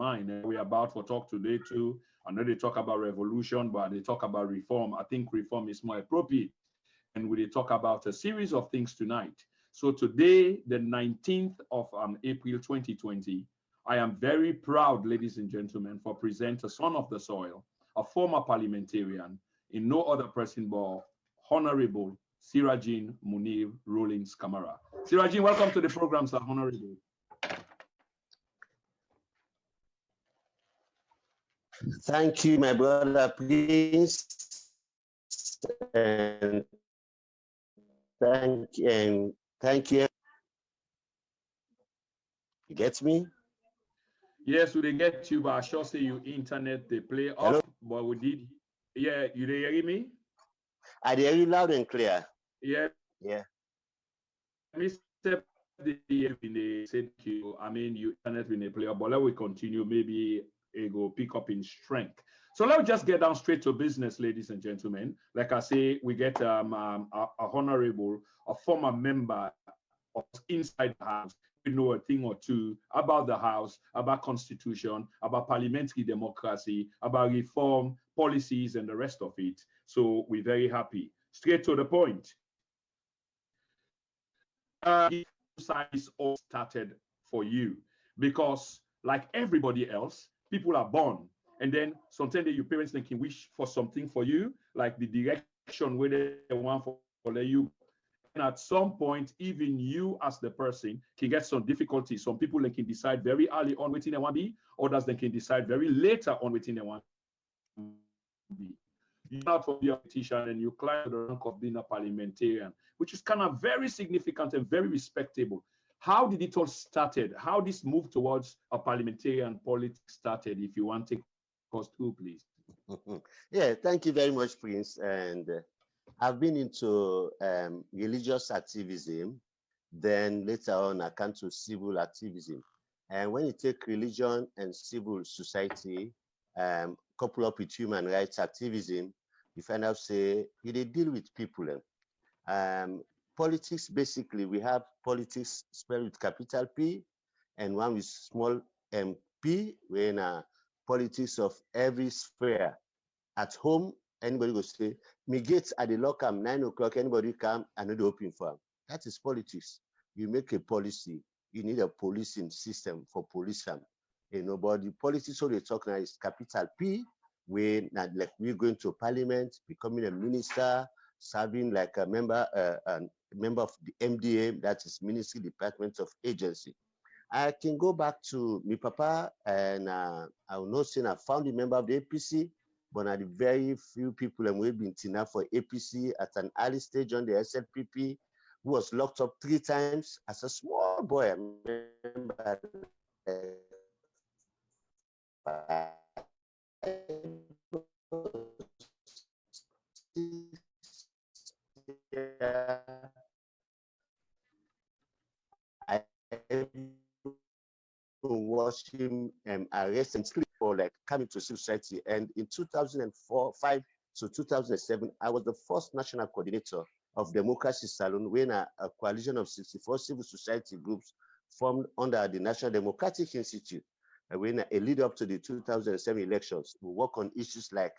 mind. And we're about to talk today too. I know they talk about revolution, but they talk about reform. I think reform is more appropriate. And we talk about a series of things tonight. So today, the 19th of April 2020, I am very proud, ladies and gentlemen, for present a son of the soil, a former parliamentarian, in no other person but Honorable Sirajin Munirr Rowlings Kamara. Sirajin, welcome to the program, sir. Honorable. Thank you, my brother, please. And thank you. You get me? Yes, we get you, but I sure say you internet they play off. Hello? But we did. Yeah, you hear me? I hear you loud and clear. Yeah. Yeah. Mr. Thank you. I mean, you internet when they play off, but let we continue. Maybe it go pick up in strength. So let's just get down straight to business, ladies and gentlemen. Like I say, we get a honorable, a former member of inside the house. We know a thing or two about the house, about constitution, about parliamentary democracy, about reform policies and the rest of it. So we're very happy. Straight to the point. This all started for you because, like everybody else, people are born, and then sometimes your parents can wish for something for you, like the direction where they want for you. And at some point, even you as the person can get some difficulty. Some people they can decide very early on what they want to be, others they can decide very later on what they want to be. You're not a politician and you climb to the rank of being a parliamentarian, which is kind of very significant and very respectable. How did it all started? How this move towards a parliamentarian politics started? If you want to take us through, please. Yeah, thank you very much, Prince. And I've been into religious activism, then later on I come to civil activism. And when you take religion and civil society, couple up with human rights activism, you find out, say, you deal with people. Politics, basically, we have politics spelled with capital P and one with small p, when politics of every sphere. At home, anybody go say, me gates at the lock 9 o'clock, anybody come, I know the open for them. That is politics. You make a policy, you need a policing system for policemen. You know, but the politics so they talk now is capital P, where like we're going to parliament, becoming a minister, serving like a member of the MDA, that is Ministry Department of Agency. I can go back to my papa, and I will not say I found a member of the APC, but at the very few people and we've been enough for APC at an early stage on the SLPP, who was locked up 3 times as a small boy. I remember I watched him arrested for like coming to civil society. And in 2004-5 to 2007, I was the first national coordinator of Democracy Salon when a coalition of 64 civil society groups formed under the National Democratic Institute. When a lead up to the 2007 elections, we work on issues like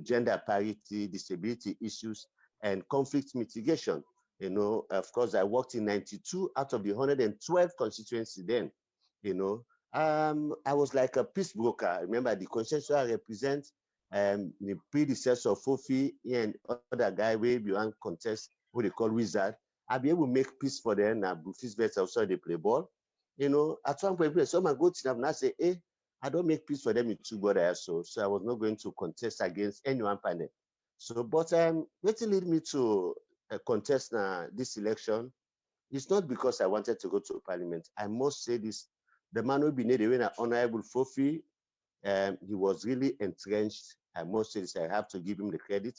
gender parity, disability issues, and conflict mitigation. You know, of course, I worked in 92 out of the 112 constituencies then. You know, I was like a peace broker. I remember the constituency I represent, the predecessor of Fofi and other guy where you want contest what they call wizard. I'll be able to make peace for them. Now, Bufis better also they play ball. You know, at one point, someone go to them and say, hey, I don't make peace for them in 2 borders. So I was not going to contest against anyone panel. So, but what lead me to contest this election? It's not because I wanted to go to parliament. I must say this, the man who been when Honorable Fofi, he was really entrenched. I must say this, I have to give him the credit.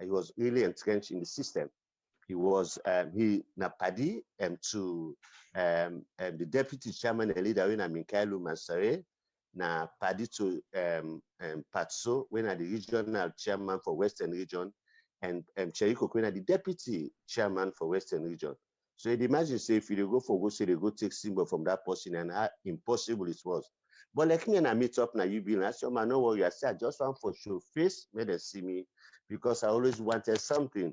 He was really entrenched in the system. He was Napadi to the deputy chairman and leader when Minkailu Mansare, na Padi to Patso when the regional chairman for Western Region, and Cheriko when the deputy chairman for Western Region. So you'd imagine, say, if you go for go, say they go take symbol from that person and how impossible it was. But like me and I meet up now, you be like, so man, no worry. I say I just want for show face, may they see me, because I always wanted something.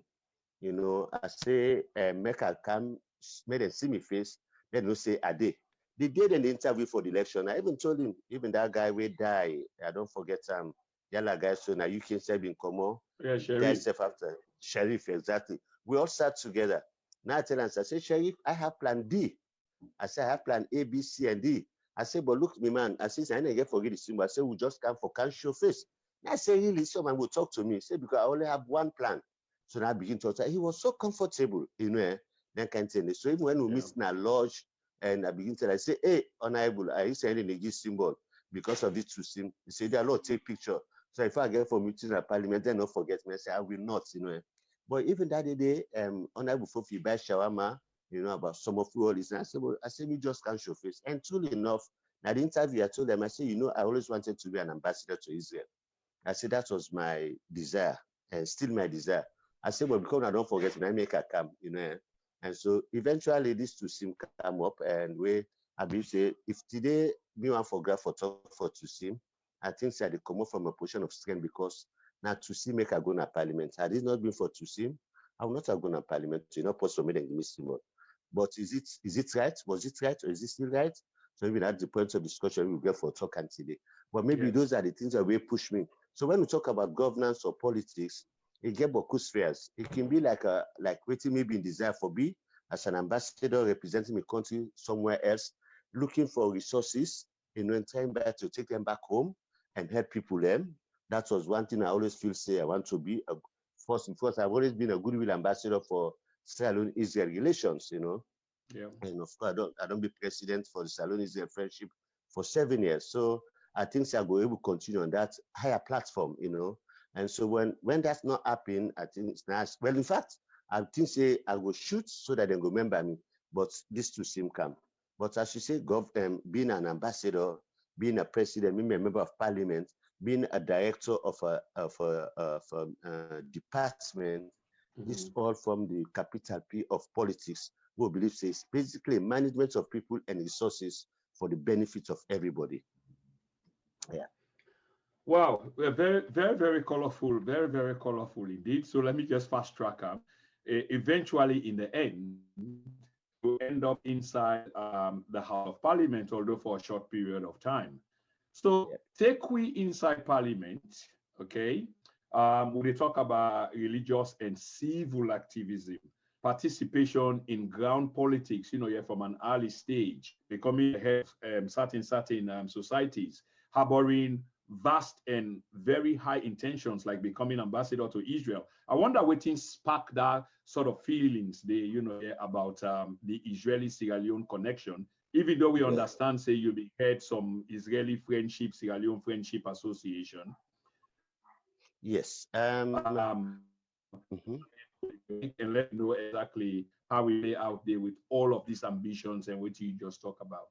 You know, I say, make I come, may they see me face, then you say, a day. The day in the interview for the election, I even told him, even that guy will die. I don't forget the other guy, so now you can say in common. Yeah, The guy Sheriff. self after Sheriff, exactly. We all sat together. Now I tell him, I say, Sheriff, I have plan D. I say, I have plan A, B, C, and D. I say, but look, me, man, I say, I didn't get forget the symbol. I say, we just come for can't show face. And I say, really, so man will talk to me. Say, because I only have one plan. So now I begin to talk. He was so comfortable, you know, then can't tell me. So even when we meet in a lodge and I begin to, I say, hey, honorable, I used to send the symbol because of this two sim. He said, there are lot take picture. So if I get for meeting at parliament, then don't forget me. I say, I will not, you know. But even that day, honorable Fofi buy shawarma, you know, about some of all this. And I said, we just can't show face. And truly enough, at the interview, I told them, I said, you know, I always wanted to be an ambassador to Israel. I said, that was my desire and still my desire. I said, well, because I don't forget, when I make a camp, you know. And so eventually this two sim come up and I believe say, if today me want for graph for talk for two sim, I think that they come up from a position of strength because now to see make a go to parliament. Had it not been for to sim, I would not have gone to parliament. You know, possible me give me symbol. But is it right? Was it right or is it still right? So maybe that's the point of discussion we'll get for talk and today. But maybe those are the things that will push me. So when we talk about governance or politics, it get beaucoup spheres. It can be like waiting maybe in desire for me as an ambassador representing my country somewhere else, looking for resources, you know, and trying back to take them back home and help people learn. That was one thing I always feel say I want to be. First and first, I've always been a goodwill ambassador for Israel relations, you know. Yeah. And of course, I don't be president for the Salon-Israel friendship for 7 years. So I think I go able to continue on that higher platform, you know. And so when that's not happening, I think it's nice. Well, in fact, I think say I will shoot so that they go remember me. But this too seem come. But as you say, being an ambassador, being a president, being a member of parliament, being a director of a department, this all from the capital P of politics, who believe says basically management of people and resources for the benefit of everybody. Yeah. Wow, very, very, very colorful, very, very colorful indeed. So let me just fast track up. Eventually, in the end, we end up inside the House of Parliament, although for a short period of time. So take we inside Parliament, okay? We talk about religious and civil activism, participation in ground politics, you know, yeah, from an early stage, becoming head of certain societies, harboring vast and very high intentions, like becoming ambassador to Israel. I wonder what things spark that sort of feelings they, you know, about the Israeli-Sierra Leone connection, even though we understand, say, you be head some Israeli Friendship, Sierra Leone Friendship Association. Yes. And let me know exactly how we lay out there with all of these ambitions and what you just talk about.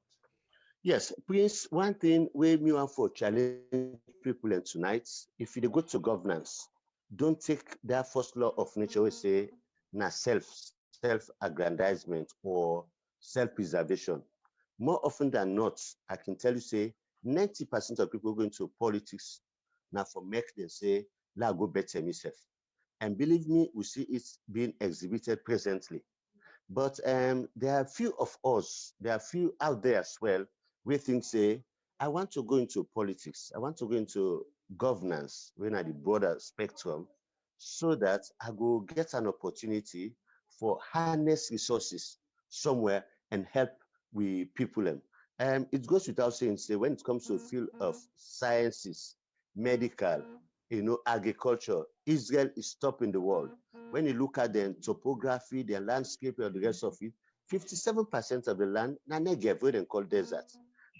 Yes, Prince, one thing we want for challenge people and tonight, if you go to governance, don't take that first law of nature, we say, na self-aggrandizement or self-preservation. More often than not, I can tell you, say, 90% of people going to politics now for make them say, la go better myself. And believe me, we see it being exhibited presently. But there are few of us, there are few out there as well, we think, say, I want to go into politics. I want to go into governance, when at the broader spectrum, so that I will get an opportunity for harness resources somewhere and help with people. It goes without saying, say, when it comes to the field of sciences, medical, you know, agriculture, Israel is top in the world. When you look at the topography, the landscape, and the rest of it, 57% of the land, na Negev, what they call desert.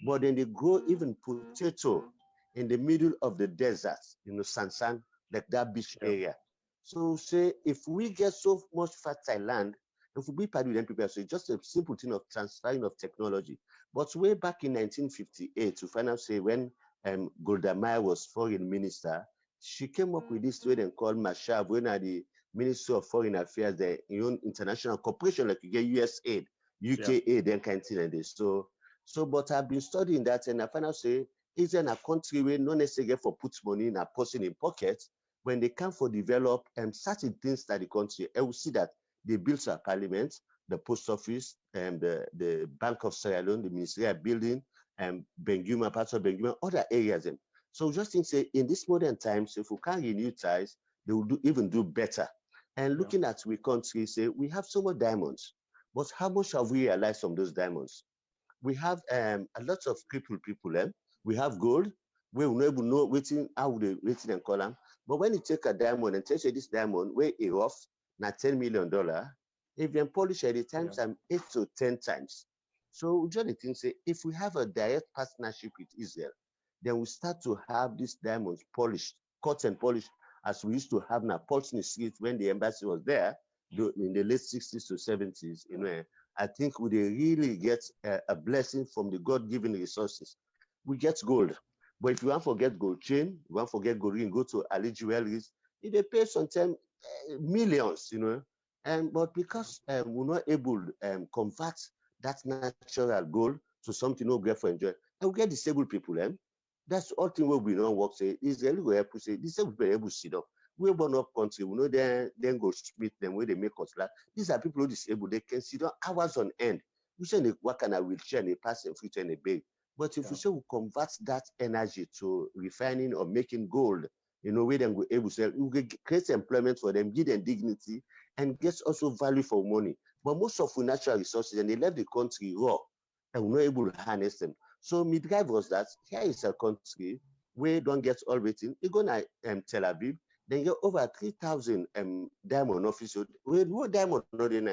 But then they grow even potato in the middle of the desert, you know, Sansan, like that beach area. So say, if we get so much fertile land, if we part with them people, so it's just a simple thing of transferring of technology. But way back in 1958, to find out, say, when Golda Meir was foreign minister, she came up with this way they called Mashav, when at the Ministry of Foreign Affairs, the international corporation, like you get USAID, UK aid, then kind of thing. And this. So, but I've been studying that, and I found out, say, Israel a country where not necessarily for put money in a person in pocket. When they come for develop certain things that the country, I will see that they built a parliament, the post office, and the Bank of Sierra Leone, the ministerial building, and Benguma, parts of Benguma, other areas. So just think, say, in this modern times, if we can renew ties, they will even do better. And looking at we country, say, we have so much diamonds, but how much have we realized from those diamonds? We have a lot of crippled people. We have gold. We will never know waiting how they waiting and call them. But when you take a diamond and tell you this diamond, where it rough, now $10 million, if you polish at the times, 8 to 10 times. So just the thing say, if we have a direct partnership with Israel, then we start to have these diamonds polished, cut and polished, as we used to have now, polished in the street when the embassy was there in the late 60s to 70s. You know, I think we really get a blessing from the God-given resources. We get gold, but if you want to forget gold chain, you want to forget gold ring, go to Ali Jewelries. If they pay sometimes millions, you know, but because we're not able to convert that natural gold to something no great for enjoy, and we get disabled people. That's all thing we don't work. Say Israel will help say disabled people able to sit up. We're born up country, we know then go smith them where they make us laugh. These are people who are disabled, they can sit down hours on end. We say they work on a wheelchair and they pass and fruit and a bag. But if we say we convert that energy to refining or making gold, you know, where then we're able to sell, we create employment for them, give them dignity, and get also value for money. But most of the natural resources, and they left the country raw, and we're not able to harness them. So midwife was that here is a country where don't get all waiting. You go to Tel Aviv, then you get over 3,000 diamond officers. We no diamond not in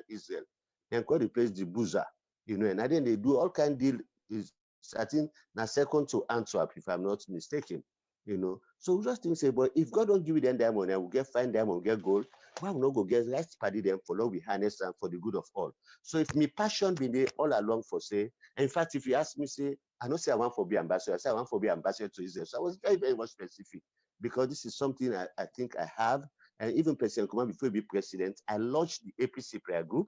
Israel. Then call the place the Buza, you know, and then they do all kind of deal. Is I think now second to Antwerp, if I'm not mistaken, you know. So we just think say, but if God don't give you them diamond, and we get fine diamond, get gold, why we not go get right party them for long we harness them for the good of all. So if my passion been there all along for say, in fact, if you ask me, say, I don't say I want to be ambassador, I say I want to be ambassador to Israel. So I was very, very much specific because this is something I think I have. And even President Kamara, before he be president, I launched the APC prayer group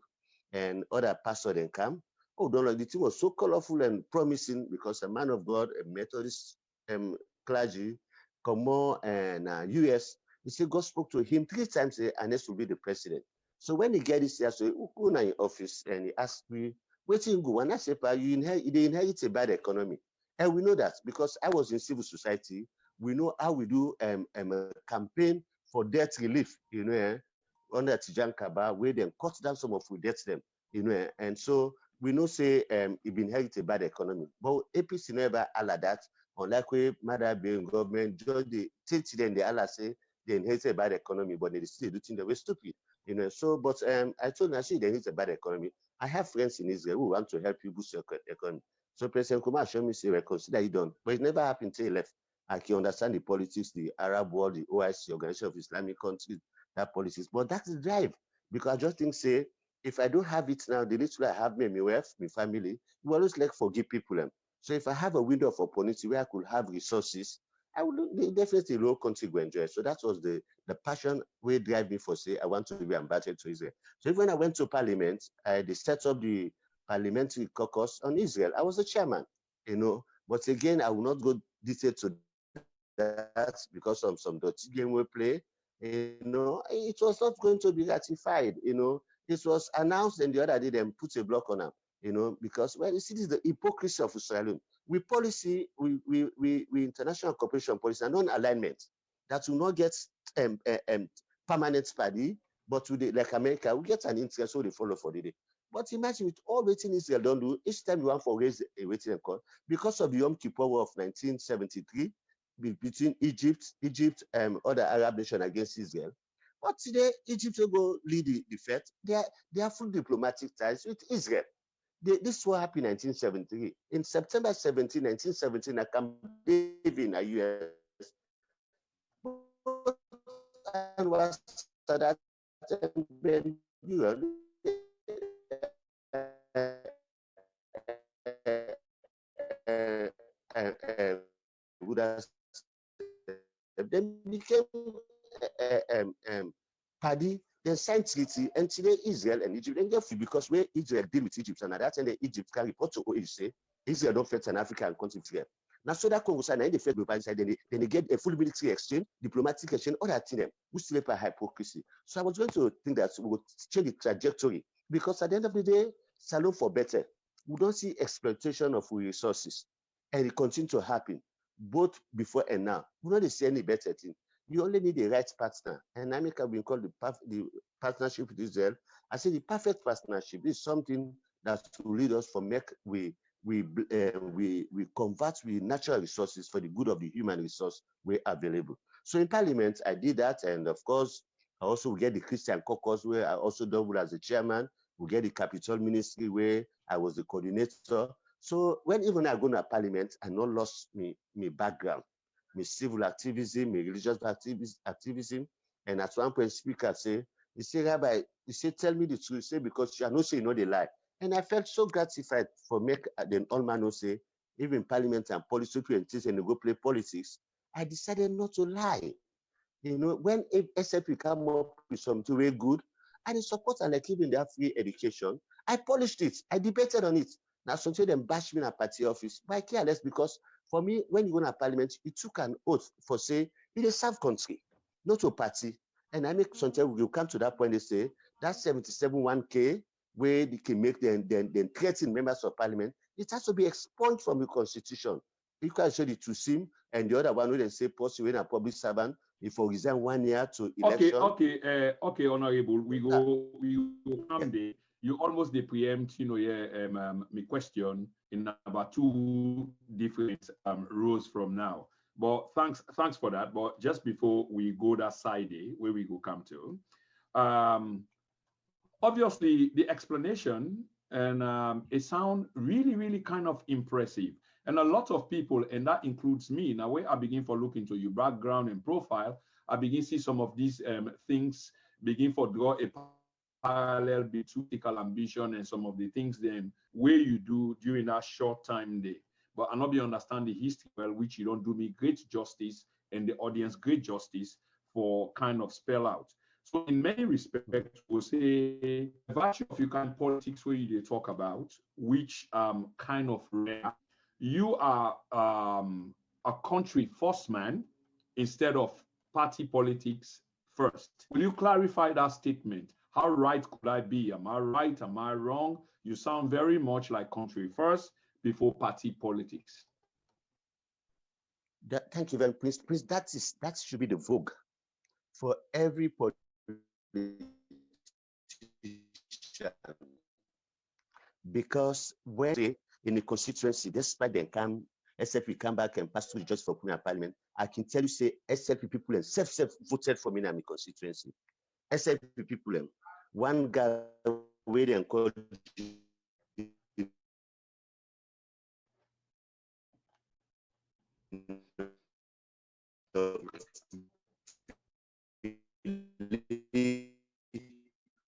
and other pastors then come. Oh, don't like the thing was so colorful and promising because a man of God, a Methodist clergy, Kamara and US, he said God spoke to him 3 times and this will be the president. So when he get this here, so he go in office and he asked me, waiting go. And I said, they inherit a bad economy. And we know that because I was in civil society, we know how we do a campaign for debt relief, you know, under Tijan Kaba, where they cut down some of the debts them, you know, and so we know say it inherit a bad economy. But APC never allow that, unlike where Mother being government, just the till then they allow say they inherit a bad economy, but they still do things that were stupid, you know. So, but I told them, I see they inherit a bad economy. I have friends in Israel who want to help you boost your economy. So President Kumar showed me say, well, consider it done. But it never happened until he left. I can understand the politics, the Arab world, the OIC, Organization of Islamic Countries, that politics. But that's the drive. Because I just think, say, if I don't have it now, the little I have me, my wife, my family, you always like forgive people. So if I have a window of opportunity where I could have resources, I would definitely low country go enjoy. So that was the passion will drive me for say I want to be ambassador to Israel. So even when I went to parliament, they set up the parliamentary caucus on Israel. I was the chairman, you know. But again, I will not go detail to that because of some dirty game we play. You know, it was not going to be ratified. You know, this was announced and the other day then put a block on them. You know, because well, you see, this is the hypocrisy of Israel. We policy, we international cooperation policy and non-alignment that will not get permanent party, but with the, like America, we get an interest so they follow for the day. But imagine with all waiting Israel don't do, each time you want for raise a waiting and call, because of the Yom Kippur War of 1973 between Egypt and other Arab nations against Israel. But today, Egypt will go lead the fight. They are full diplomatic ties with Israel. This was happened in 1973. In September 17, 1917, I Camp David in the US. And was that would have then became party, then signed treaty, and today Israel and Egypt then get free because where Israel deal with Egypt and at that time Egypt can report to OAC, Israel don't fit an African country together. Now, so that Congo side, the Fed Global side, then they get a full military exchange, diplomatic exchange, all that thing, we still have a hypocrisy. So I was going to think that we would change the trajectory, because at the end of the day, salon for better. We don't see exploitation of resources, and it continues to happen both before and now. We don't see any better thing. You only need the right partner. And America have been called the partnership with Israel. I say the perfect partnership is something that will lead us from we convert with natural resources for the good of the human resource we're available. So in Parliament, I did that, and of course, I also get the Christian caucus where I also doubled as the chairman. We get the Capital Ministry where I was the coordinator. So when even I go to Parliament, I not lost me background, my civil activism, my religious activism. And at one point, speaker say, he said, Rabbi, he said, tell me the truth. He said, because you know, say you know the lie. And I felt so gratified for make then all man say, even Parliament and policy and they go play politics. I decided not to lie. You know, when SFP come up with something very good, and support and like even their free education, I polished it. I debated on it. Now, sometimes them bash me in a party office, but I care less, because for me, when you go to Parliament, you took an oath for say, it's a self-country, not a party. And I make sometimes we will come to that point, they say, that 77-1K, where they can make them threaten members of Parliament, it has to be expunged from the Constitution. You can show the two sim, and the other one where they say, possibly when a public servant, if you resign 1 year to election. Okay, Honorable, we go come there. You almost preempt, my question in about 2 different rows from now. But thanks for that. But just before we go that side, where we go come to, obviously the explanation and it sounds really, really kind of impressive. And a lot of people, and that includes me, now where I begin for look into your background and profile, I begin see some of these things begin for draw a parallel between political ambition and some of the things then where you do during that short time there. But I not be understand the history well, which you don't do me great justice and the audience great justice for kind of spell out. So in many respects, we'll say the virtue of you kind politics where you talk about, which kind of rare. You are a country first man instead of party politics first. Will you clarify that statement? How right could I be? Am I right? Am I wrong? You sound very much like country first before party politics. Thank you very much. Please, that should be the vogue for every politician. Because when in the constituency, despite them come, SFP come back and pass through just for Parliament, I can tell you, say, SFP people and self voted for me in my constituency. SFP people, one guy waiting and called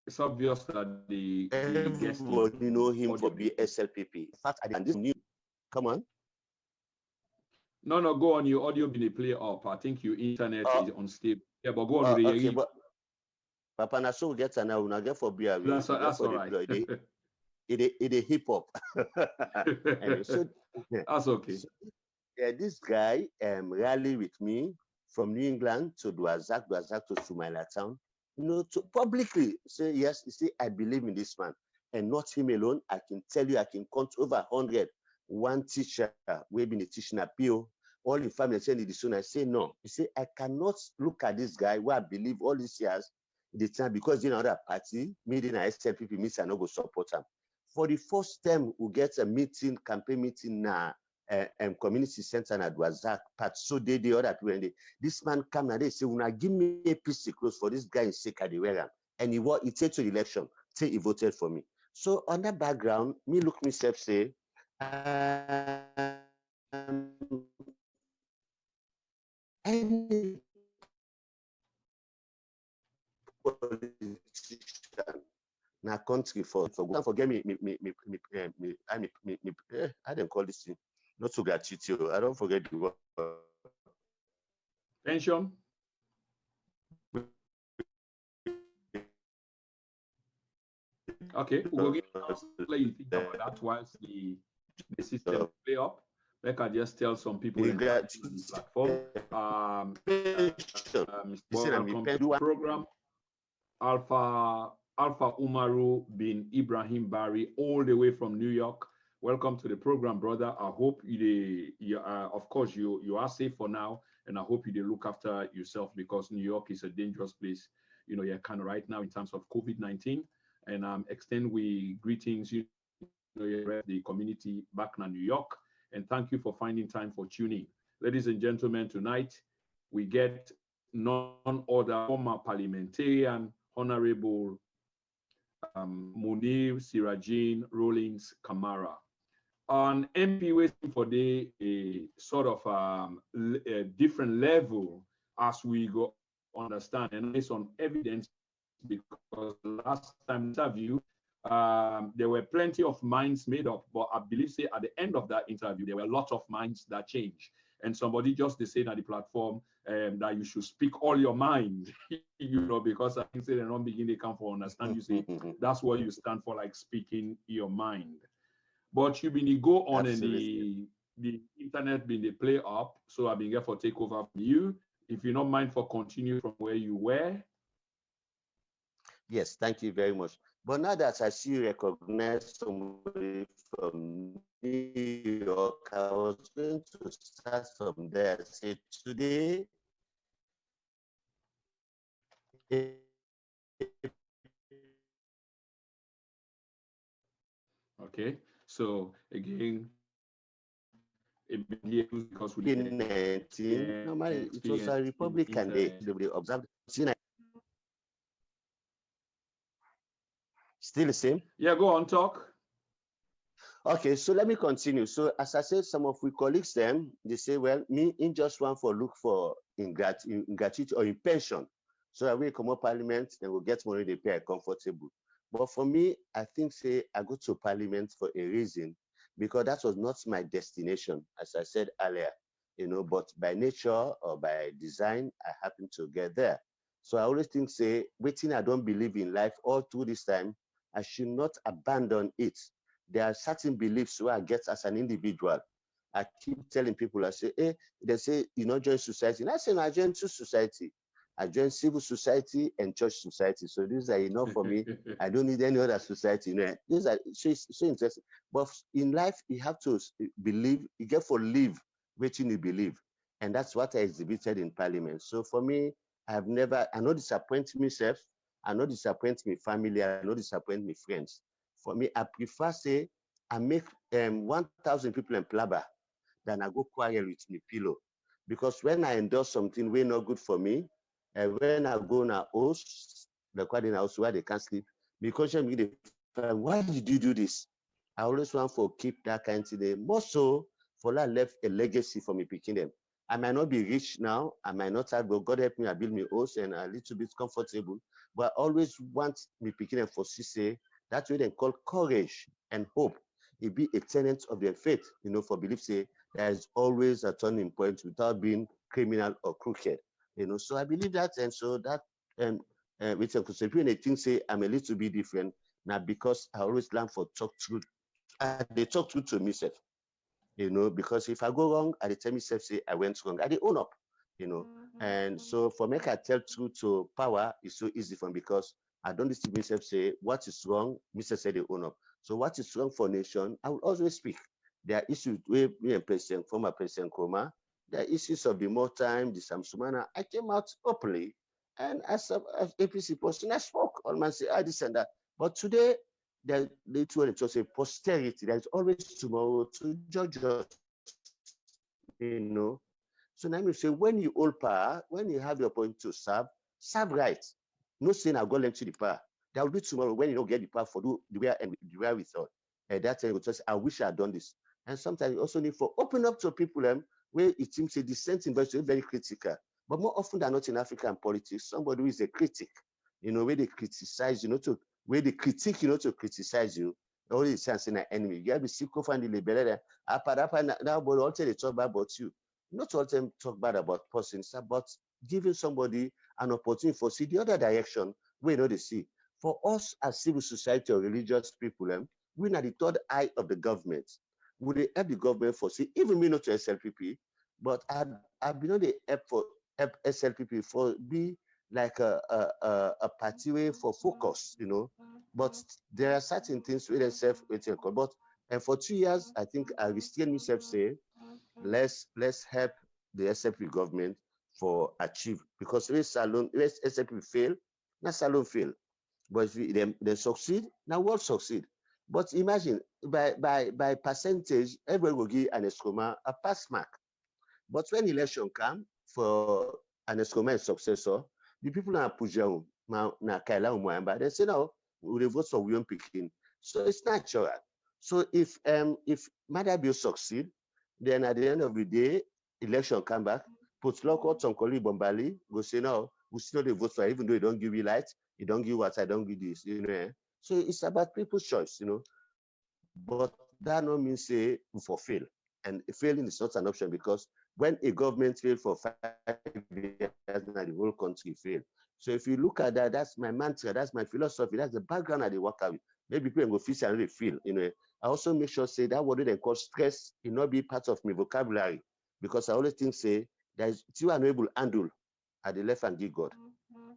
it's obvious that the guest everybody know him for be SLPP. In fact, and this new, come on. No, go on. Your audio been a play up. I think your internet is unstable. Yeah, but go on. Okay, but Papa Naso gets an hour get for beer. That's all right. It a hip hop. So that's okay. So, yeah, this guy rallied with me from New England to Duazak to Sumaila town. To publicly say yes. You see, I believe in this man, and not him alone. I can tell you, I can count over 100. One teacher, we've been teaching a PO. All in family saying the son. I say no. You see, I cannot look at this guy who I believe all these years the time because in another party, meeting a SLPP means I not go support him. For the first time, we get a meeting, campaign meeting now. Community center and Adwazak part. So they the other when this man come and they say, "Una give me a piece of clothes for this guy in Sekadiwera." And he take to the election, say he voted for me. So on that background, me look myself say, any politician na country for forget me I didn't call this thing. Not to gratuity. I don't forget the word. Pension. Okay, we'll get play you think about that whilst the system play up. Let I just tell some people on the platform. Welcome to the program. Alpha Umaru bin Ibrahim Bari, all the way from New York. Welcome to the program, brother. I hope of course, you are safe for now, and I hope you look after yourself, because New York is a dangerous place, you're kind of right now in terms of COVID-19. And extend we greetings, the community back in New York, and thank you for finding time for tuning. Ladies and gentlemen, tonight we get none other former parliamentarian, Honorable Munirr Sirajin Rowlings Kamara. On MP waiting for a sort of a different level as we go understand, and based on evidence, because last time interview, there were plenty of minds made up, but I believe say at the end of that interview, there were a lot of minds that changed. And somebody just said at the platform that you should speak all your mind, because I think say they don't begin, they come for understand you say that's what you stand for, like speaking your mind. But you been go on and the internet been the play up, so I've been here for take over from you. If you don't mind for continue from where you were. Yes, thank you very much. But now that I see you recognize somebody from New York, I was going to start from there. Say today, okay, so again, because we 19, normally it was a Republican day. They observed. Still the same? Yeah, go on, talk. Okay, so let me continue. So as I said, some of we colleagues them, they say, well, me in just one for look for in gratuity or in pension. So that we come up parliament and we'll get money they pay comfortable. But for me, I think say I go to parliament for a reason, because that was not my destination, as I said earlier, but by nature or by design, I happen to get there. So I always think say, waiting, I don't believe in life all through this time, I should not abandon it. There are certain beliefs where I get as an individual. I keep telling people, I say, hey, they say, join society. And I say, no, I join two society. I join civil society and church society. So these are enough for me. I don't need any other society. These are so interesting. But in life, you have to believe, you get for live, waiting you believe. And that's what I exhibited in parliament. So for me, I not disappoint myself. I not disappoint my family. I not disappoint my friends. For me, I prefer say I make 1,000 people in Plaba than I go quarrel with my pillow. Because when I endorse something way not good for me, and when I go in a house, the quarrel in a house where they can't sleep, because why did you do this? I always want to keep that kind of thing. More so, for that left a legacy for me picking them. I might not be rich now, I might not have, but God help me, I build my house and a little bit comfortable. But I always want me picking them for CC. That's what they call courage and hope. It be a tenet of their faith, for belief say there is always a turning point without being criminal or crooked. So I believe that, and so that with a conception, they think say I'm a little bit different now because I always learn for talk truth. They talk truth to myself, because if I go wrong, I tell myself say I went wrong. I own up, And so for me, I tell truth to power is so easy for me because I don't listen to myself say what is wrong. Mr. said they own up. So what is wrong for nation? I will always speak. There are issues with me and former President Nkrumah. There are issues of the more time, the Samsumana. I came out openly, and as an APC person, I spoke on my say this and that. But today, they to say posterity. There is always tomorrow to judge us. So now you say when you hold power, when you have the opportunity to serve right. No saying I'll go to the power. That will be tomorrow when you don't get the power for the way and the way we thought. And that time you just I wish I had done this. And sometimes you also need for open up to people where it seems a dissenting but very critical. But more often than not in African politics, somebody who is a critic, where they criticize, where they critique, to criticize you. Always saying an enemy. You have to see find the better now, but all they talk bad about you. Not all them talk bad about persons, but giving somebody an opportunity for see the other direction where they see. For us as civil society or religious people, we're not the third eye of the government. would they help the government for see, even me not to SLPP, but I've been on the help SLPP for be like a pathway for focus, you know. But there are certain things where they self waiting. But and for 2 years, I think I restrained myself say, let's help the SLP government for achieve, because if SLP fail, not Salon fail. But if they succeed, now what succeed? But imagine by percentage, everybody will give an Escoma a pass mark. But when election come for an Escoma successor, the people na Pujaum, na Kaila Umwamba, they say no, we will vote for William Pikin. So it's natural. So if Madabio succeed, then at the end of the day, election come back, put local Tonkoli Bombali, go say no, we still the vote for, even though you don't give me light, you don't give what I don't give this, you know. So it's about people's choice, you know. But that no means say we for fail. And failing is not an option, because when a government fails for 5 years, the whole country fail. So if you look at that, that's my mantra, that's my philosophy, that's the background I work with. Maybe people go feel and really feel, you know. I also make sure say that what they call stress it not be part of my vocabulary, because I always think say that you are not able to handle at the left and give God.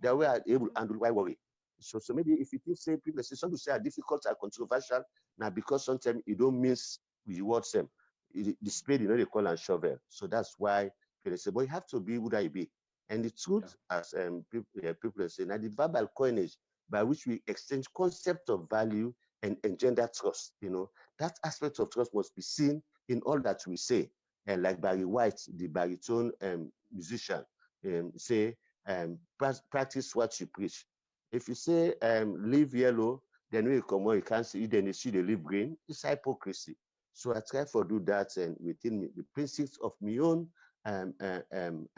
That way are able to handle, why worry? So maybe if you think say people say some to say are difficult or controversial, now because sometimes you don't miss the words them. The spade, you know, they call and shovel. So that's why they say, but you have to be who I be. And the truth, as people say, now the verbal coinage by which we exchange concept of value and engender trust, you know, that aspect of trust must be seen in all that we say. And like Barry White, the baritone musician, say, practice what you preach. If you say live yellow, then when you come on, you can't see, then you see the live green, it's hypocrisy. So I try to do that and within the principles of my own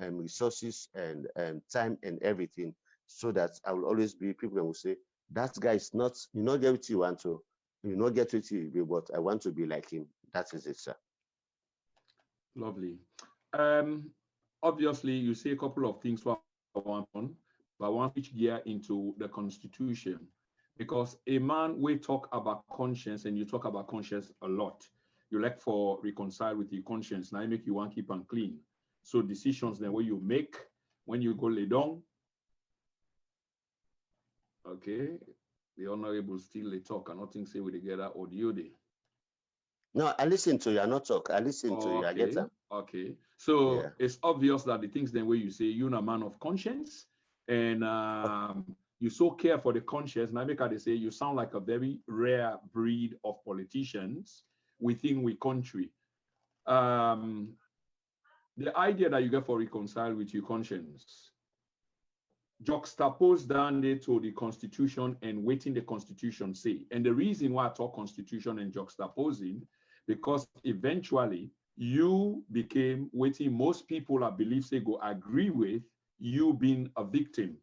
resources and time and everything, so that I will always be people that will say, that guy is not, you not get what you want to, you not get what you be, but I want to be like him. That is it, sir. Lovely. Obviously, you say a couple of things for one, but I want to switch gear into the Constitution, because a man will talk about conscience, and you talk about conscience a lot. You like for reconcile with your conscience. Now you make you want keep and clean. So decisions then what you make when you go lay down. Okay. The honorable still they talk and nothing say we together audio day. No, I listen to you. I not talk. I listen to you. I get them. Okay. So it's obvious that the things then where you say you're a man of conscience, and you so care for the conscience. Now because they say you sound like a very rare breed of politicians within we country. The idea that you get for reconcile with your conscience, juxtapose down there to the Constitution and waiting the Constitution say. And the reason why I talk Constitution and juxtaposing, because eventually you became waiting most people I believe say go agree with you being a victim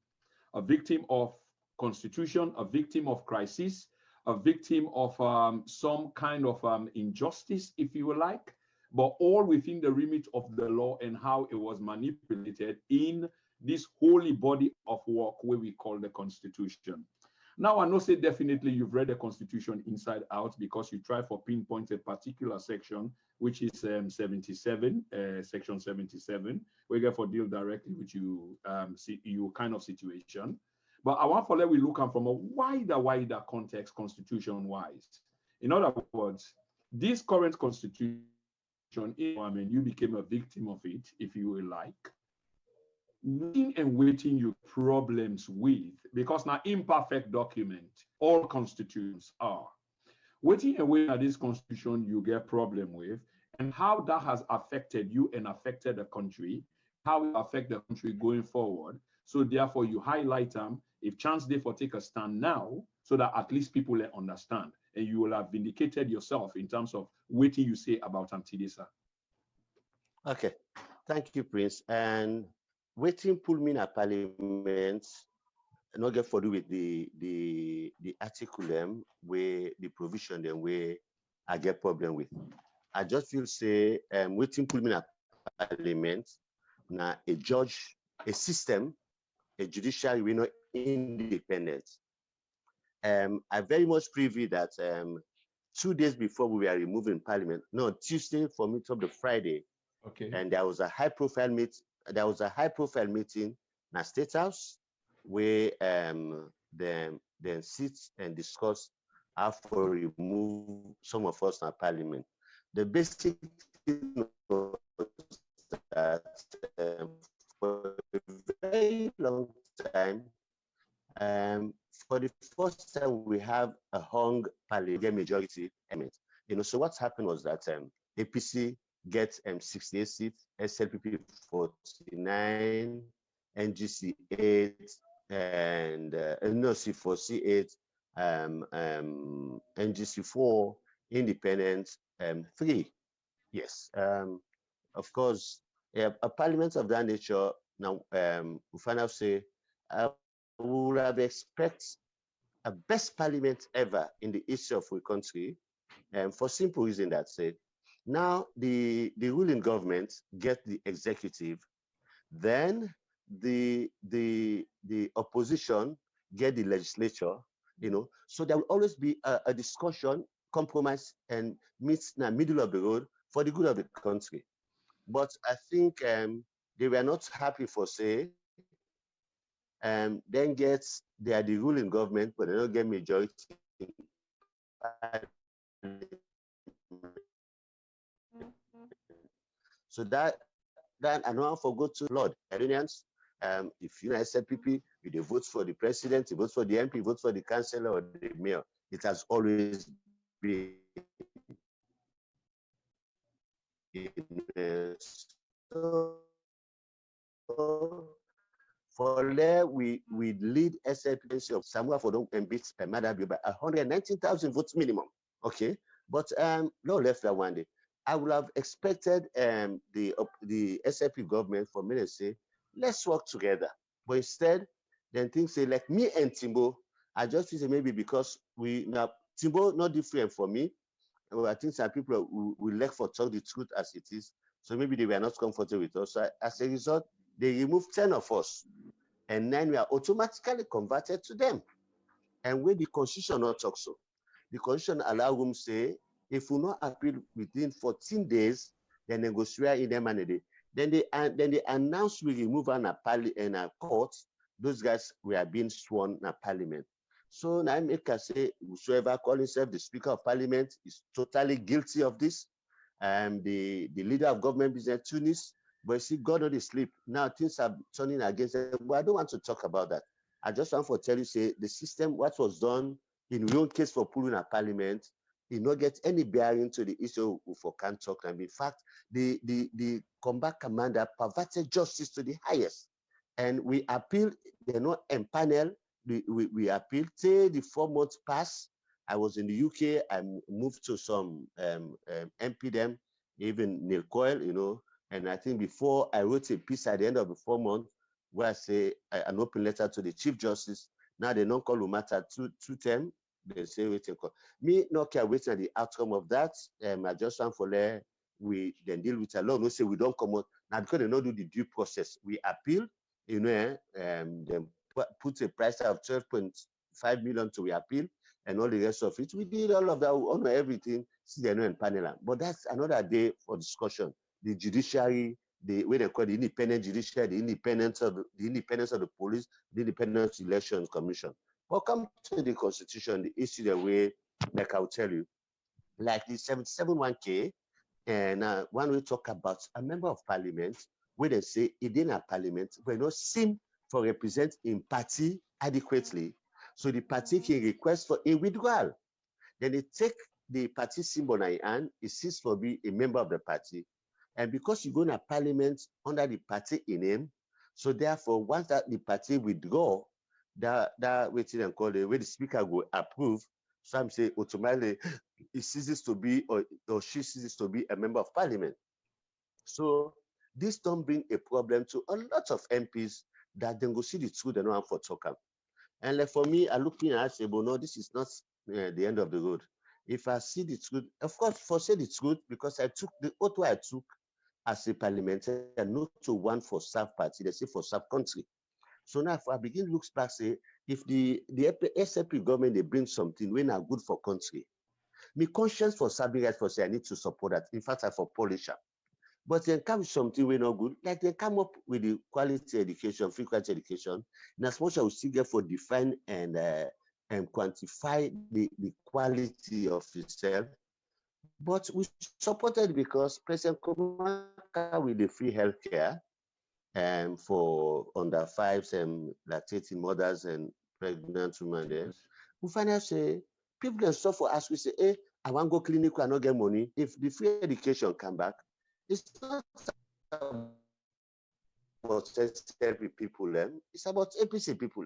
of Constitution, a victim of crisis, a victim of some kind of injustice, if you like, but all within the remit of the law and how it was manipulated in this holy body of work where we call the Constitution. Now, I know say definitely you've read the Constitution inside out, because you try for pinpoint a particular section, which is 77, section 77, where you get for deal directly with you, you kind of situation. But I want for let we look at from a wider context, constitution-wise. In other words, this current Constitution, I mean, you became a victim of it, if you will like. Waiting you problems with, because now imperfect document, all constitutions are. Waiting and waiting at this Constitution you get problem with, and how that has affected you and affected the country, how it affect the country going forward. So therefore you highlight them, if chance they for take a stand now, so that at least people will understand, and you will have vindicated yourself in terms of what you say about Antidesa. Okay, thank you, Prince. And waiting pull me in a parliament, not get for do with the article them where the provision them where I get problem with. I just feel say waiting pull me in a parliament, now a judge, a system, a judiciary we know independent. I very much privy that 2 days before we were removed in Parliament. No, Tuesday for me to the Friday. Okay. And there was a high-profile meeting in the State House where then sit and discuss how to remove some of us in Parliament. The basic thing was that for a very long time, for the first time, we have a hung parliamentary majority. So what's happened was that APC gets 68 seats, SLPP 49, NGC 8, and NOC 48, NGC 4, Independent 3. Yes. Of course, a parliament of that nature, now, we find out say, we would have expected a best parliament ever in the history of our country, for simple reason that say, now the ruling government get the executive, then the opposition get the legislature, so there will always be a discussion, compromise, and meet in the middle of the road for the good of the country. But I think they were not happy for say, then they are the ruling government, but they don't get majority. So that I know for go to Lord Iranians. If you SLPP, you vote for the president, you vote for the MP, you vote for the councillor or the mayor. It has always been. So for there, we lead SLPC of Samuel for don't beat Madam by 119,000 votes minimum. Okay, but no left that one day. I would have expected the SLP government for me to say, let's work together. But instead, then things say like me and Timbo, I just say maybe because we now Timbo not different for me. Well, I think some people will like for talk the truth as it is. So maybe they were not comfortable with us. So as a result, they removed 10 of us. And then we are automatically converted to them. And when the constitution not talk so, the constitution allow them say, if we not appeal within 14 days, then negotiate in them and then they announce we remove in a court, those guys were being sworn in a parliament. So now make us say whosoever call himself the Speaker of Parliament is totally guilty of this. The leader of government business Tunis, but you see, God not sleep. Now things are turning against them. But I don't want to talk about that. I just want to tell you, say the system, what was done in your own case for pulling a parliament, did not get any bearing to the issue for can't talk. And in fact, the combat commander perverted justice to the highest. And we appealed, they're not empaneled. We appealed till the 4 months pass. I was in the UK. I moved to some MP them, even Neil Coyle, and I think before I wrote a piece at the end of the 4 months where I say an open letter to the Chief Justice. Now they don't call matter to them. They say waiting call. Me not care waiting at the outcome of that. I just want for there we then deal with a law. No say we don't come out now because they don't do the due process. We appeal, then put a price of 12.5 million to we appeal and all the rest of it. We did all of that, we honor everything, see they know in panel. But that's another day for discussion. The judiciary, the way they call the independent judiciary, the independence of the police, the independent election commission. But come to the constitution, the issue the way, like I'll tell you, like the 771K, and when we talk about a member of parliament, where they say it in a parliament, we not seem to represent in party adequately. So the party can request for a withdrawal. Then they take the party symbol in hand, it ceases to be a member of the party. And because you go in a parliament under the party name, so therefore, once that the party withdraw, that waiting and call the way the speaker will approve, some say automatically it ceases to be or she ceases to be a member of parliament. So this don't bring a problem to a lot of MPs that then go see the truth and don't have for talk. And like for me, I looking at say, well, no, this is not the end of the road. If I see the truth, of course, for say the truth, because I took the oath I took as a parliamentarian, not to one for South party, they say for South country. So now if I begin to look back, say, if the SLP government, they bring something, we're not good for country. My conscience for serving right for say I need to support that. In fact, I for polish am. But then come with something we not good, like they come up with the quality education, free quality education, and as much as we still get for define and quantify the quality of itself. But we supported because President Kamara with the free healthcare for under fives and lactating mothers and pregnant women there. We find out say people and stuff for us, we say, hey, I want to go clinic and not get money. If the free education come back, it's not about SLP people, it's about APC people.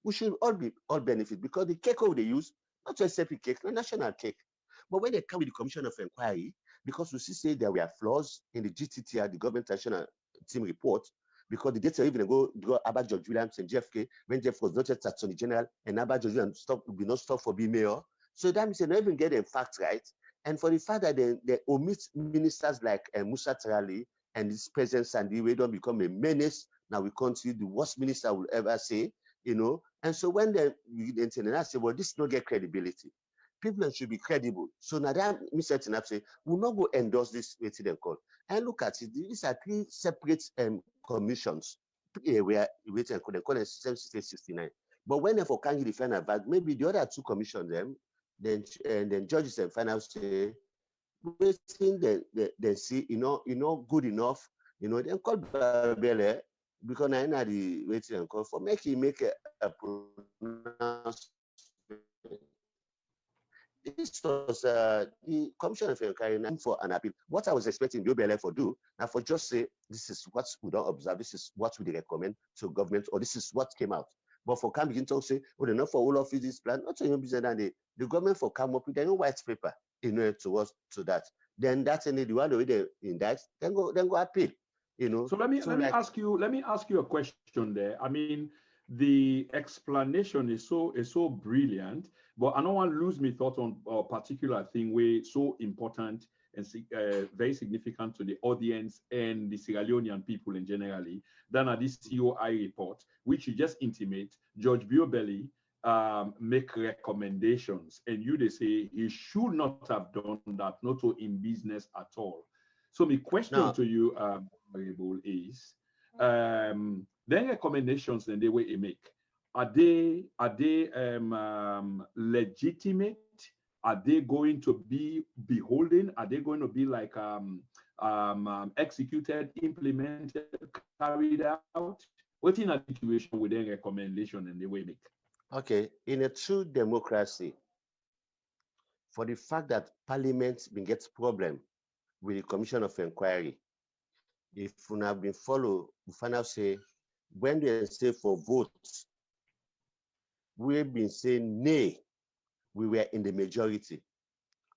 We should all benefit because the cake they use, not just SLP cake, not national cake. But when they come with the commission of inquiry, because we see say there were flaws in the GTTR, the government national team report, because the data even go about George Williams and JFK, when Jeff was not just Attorney General, and about George Williams will not stop for being mayor. So that means they don't even get the facts right. And for the fact that they omit ministers like Musa Tarali and his president Sandy, we don't become a menace. Now we continue the worst minister will ever say, And so when they internet say, well, this don't get credibility. People should be credible. So now that Mr. Tinap say, we'll not go endorse this waiting and call. And look at it, these are three separate commissions. Where waiting and call, they call it 69. But when they for can't defend about maybe the other two commissions them, then judges and final say, waiting they see, good enough, then call Barbele, because I know the waiting and call for make a pronouncement. This was the Commission of Inquiry for an appeal. What I was expecting the OBLF for do, now for just say, this is what we don't observe, this is what we recommend to government, or this is what came out. But for come begin to say, well, they're not for all of this plan, not to even business, and the government for come up with their own white paper, towards to that. Then that's the one way they indict, then go appeal. So let me ask you a question there. I mean, the explanation is so brilliant, but I don't want to lose my thought on a particular thing where so important and very significant to the audience and the Sierra Leonean people in generally than at this COI report, which you just intimate George Biobelli make recommendations, and they say he should not have done that, not to in business at all. So my question to you, Honorable, is then recommendations and the way they make, are they legitimate? Are they going to be beholden? Are they going to be like executed, implemented, carried out? What in a situation with a recommendation and the way make? Okay, in a true democracy, for the fact that Parliament gets problem with the Commission of Inquiry, if we have been followed, we find out say when they say for votes, we've been saying nay, we were in the majority.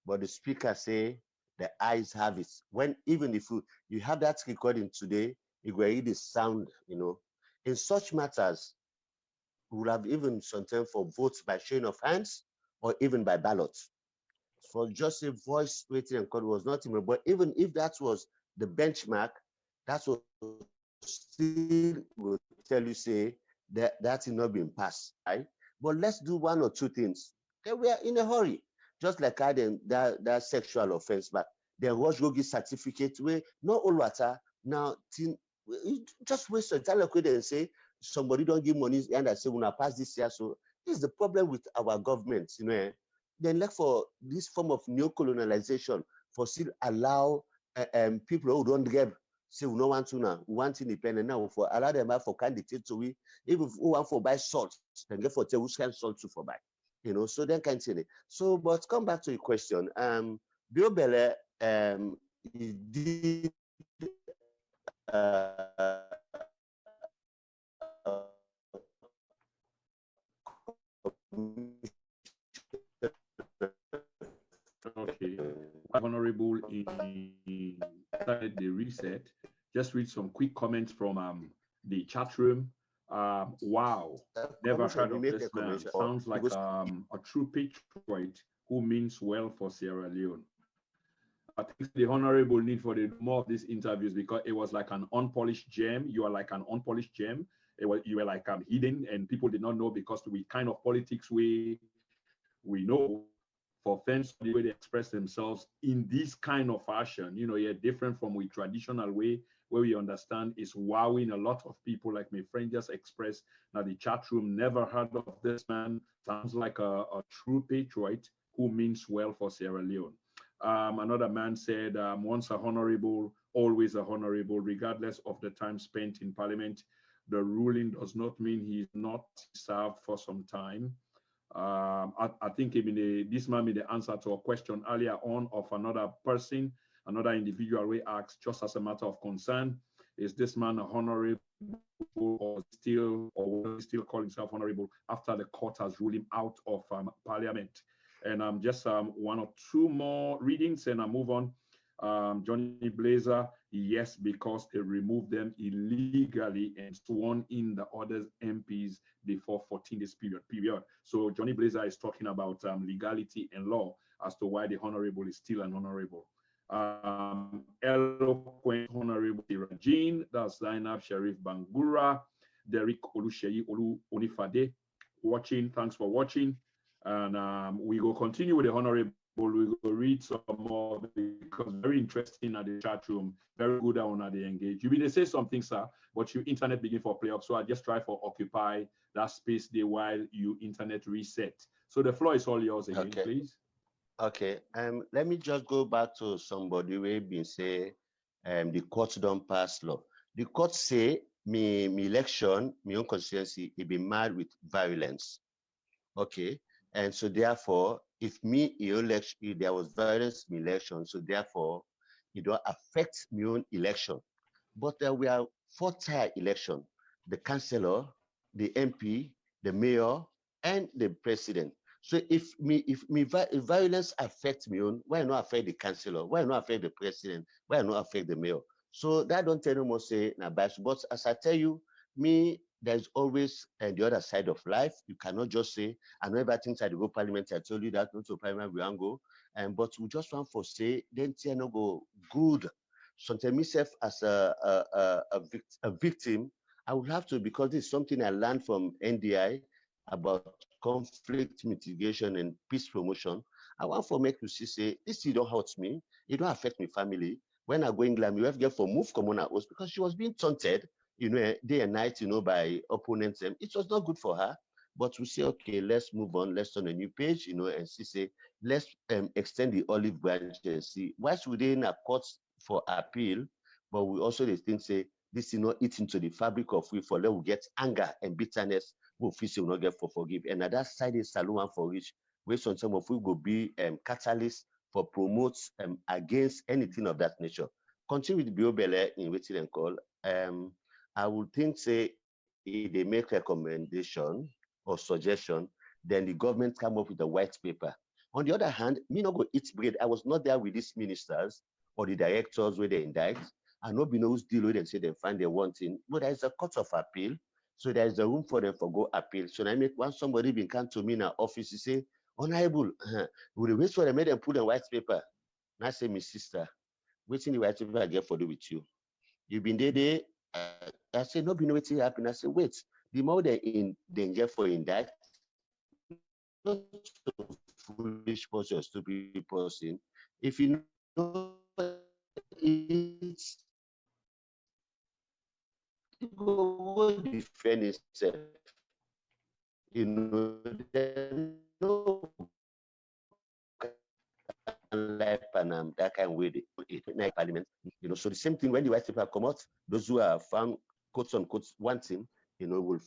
But the speaker say the ayes have it. When even if you have that recording today, it will read the sound, In such matters, we will have even sometimes for votes by showing of hands or even by ballot. For just a voice waiting and call was not even, but even if that was the benchmark, that's what still will tell you say that that's not been passed, right? But let's do one or two things. Then we are in a hurry, just like I did that sexual offense back. Then rush go get certificate where not all water now. Just waste your time and say somebody don't give money and I say when I pass this year. So this is the problem with our government, Then like for this form of neo-colonialization, for still allow people who don't get say we don't want to now, we want independent now for allow them for candidate to we even if we want for buy salt, then get for tell which kind of salt to for buy. So then can't say it. So but come back to your question. Biobele he did Okay, Honorable, started the reset. Just read some quick comments from the chat room. Wow, never heard of this man. Sounds like a true patriot who means well for Sierra Leone. I think the Honorable need for more of these interviews because it was like an unpolished gem. You are like an unpolished gem. You were like hidden and people did not know because we kind of politics we know for offense the way they express themselves in this kind of fashion. You know, yeah, different from the traditional way where we understand is wowing a lot of people, like my friend just expressed. Now the chat room never heard of this man. Sounds like a true patriot who means well for Sierra Leone. Another man said, once a honorable, always a honorable, regardless of the time spent in parliament. The ruling does not mean he's not served for some time. I think even this man made the answer to a question earlier on of another person, another individual we asked, just as a matter of concern, is this man a honorable or will he still call himself honorable after the court has ruled him out of parliament? And just one or two more readings and I move on. Johnny Blazer, yes, because they removed them illegally and sworn in the other MPs before 14 days period. So Johnny Blazer is talking about legality and law as to why the honorable is still an honorable. Eloquent Honorable Sirajin, that's Zainab Sharif Bangura, Derek Olusheyi Olu Onifade, watching. Thanks for watching. And we will continue with the honorable. We will read some more because very interesting at the chat room, very good on the engage. You may say something, sir, but your internet begin for play up. So I just try for occupy that space there while you internet reset. So the floor is all yours again, okay. Please. Okay. Let me just go back to somebody who been say the court don't pass law. The court say me election, my own constituency, it be marred with violence. Okay. And so therefore, if there was violence in election, so therefore it don't affect my own election. But we are 4-tier election: the councillor, the MP, the mayor, and the president. So if violence affects me own, why not affect the councillor? Why not affect the president? Why not affect the mayor? So that don't tell you more say na bias. But as I tell you, there's always the other side of life. You cannot just say, I know everything I go parliament. I told you that not to parliament we won't go. But we just want for say, then no go good. Sometimes myself as a victim, I would have to, because this is something I learned from NDI about conflict mitigation and peace promotion. I want for make you see, say, this don't hurt me. It don't affect my family. When I go England, you have to get for move come on her house because she was being taunted, day and night, by opponents. And it was not good for her. But we say, okay, let's move on. Let's turn a new page, and she say, let's extend the olive branch and see. Whilst we didn't have courts for appeal, but we also they think say this is not eat into the fabric of we for let we get anger and bitterness. We will not get for forgive. And at that side is saloon for which we some of we will be catalyst for promotes against anything of that nature. Continue with Biobele in waiting and call. I would think say if they make recommendation or suggestion, then the government come up with a white paper. On the other hand, me not go eat bread. I was not there with these ministers or the directors where they indict. I know be knows deal with them say they find they want in, but there is a court of appeal. So there is a room for them for go appeal. So I make once somebody been come to me in our office, he say, Honorable, with the waste for them made them put in white paper. And I say, my sister, waiting the white paper I get for do with you. You've been there. I say, no, be no waiting happen. I say, wait, the more they in danger for indict, not so foolish person or stupid person. If you know it's go defend itself, no life and that kind of way they parliament, so the same thing when the white people come out, those who are found quotes unquote wanting, will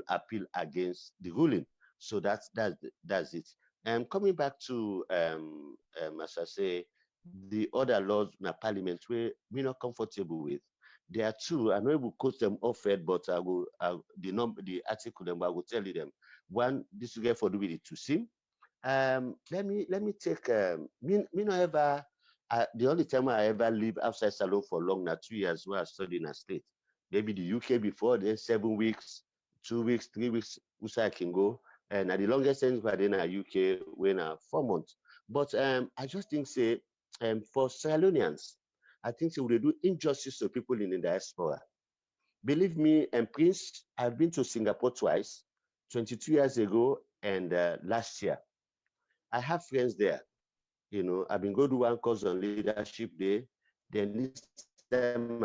appeal against the ruling. So that's it. And coming back to as I say, the other laws in the parliament where we're not comfortable with. There are two. I know I will quote them offered, but the article them, I will tell you them. One, this will get for do with it to see. Let me take me not ever the only time I ever live outside Salon for long now 2 years where I studied in a state. Maybe the UK before, then 7 weeks, 2 weeks, 3 weeks, which I can go. And at the longest time by then UK when 4 months. But I just think say for Sierra Leoneans, I think they will do injustice to people in the diaspora. Believe me, and Prince, I've been to Singapore twice, 22 years ago and last year. I have friends there. You know, I've been going to one course on leadership there. Then this time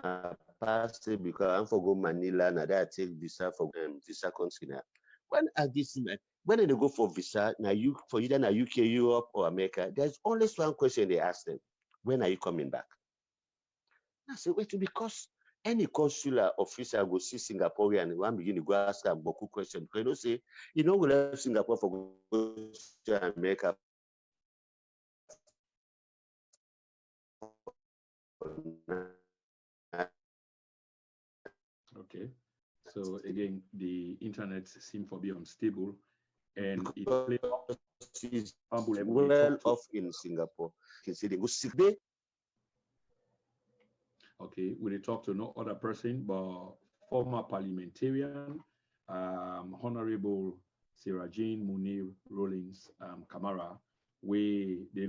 I passed it because I'm for go Manila now. That I take visa for visa country now. When I this when they go for visa now, you for either now UK, Europe, or America, there's always one question they ask them: when are you coming back? I say, wait, because any consular officer go see Singaporean, one begin to go ask them beaucoup question. Because you know, say, you know, we left Singapore for go to America. Okay. So again, the internet seems to be unstable, and it is unbelievable. well off in Singapore. You can see they go sick day. Okay, we talk to no other person but former parliamentarian, Honorable Sirajin, Munirr, Rowlings, Kamara, they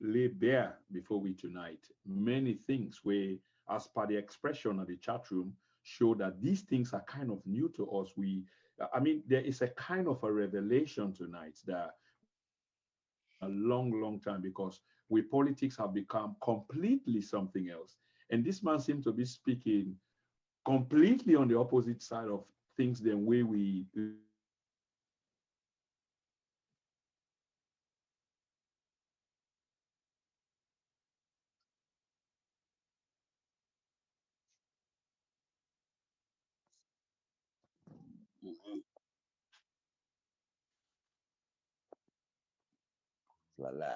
lay bare before we tonight many things where, as per the expression of the chat room, show that these things are kind of new to us. I mean, there is a kind of a revelation tonight that a long time, because politics have become completely something else. And this man seemed to be speaking completely on the opposite side of things than way we. Voila.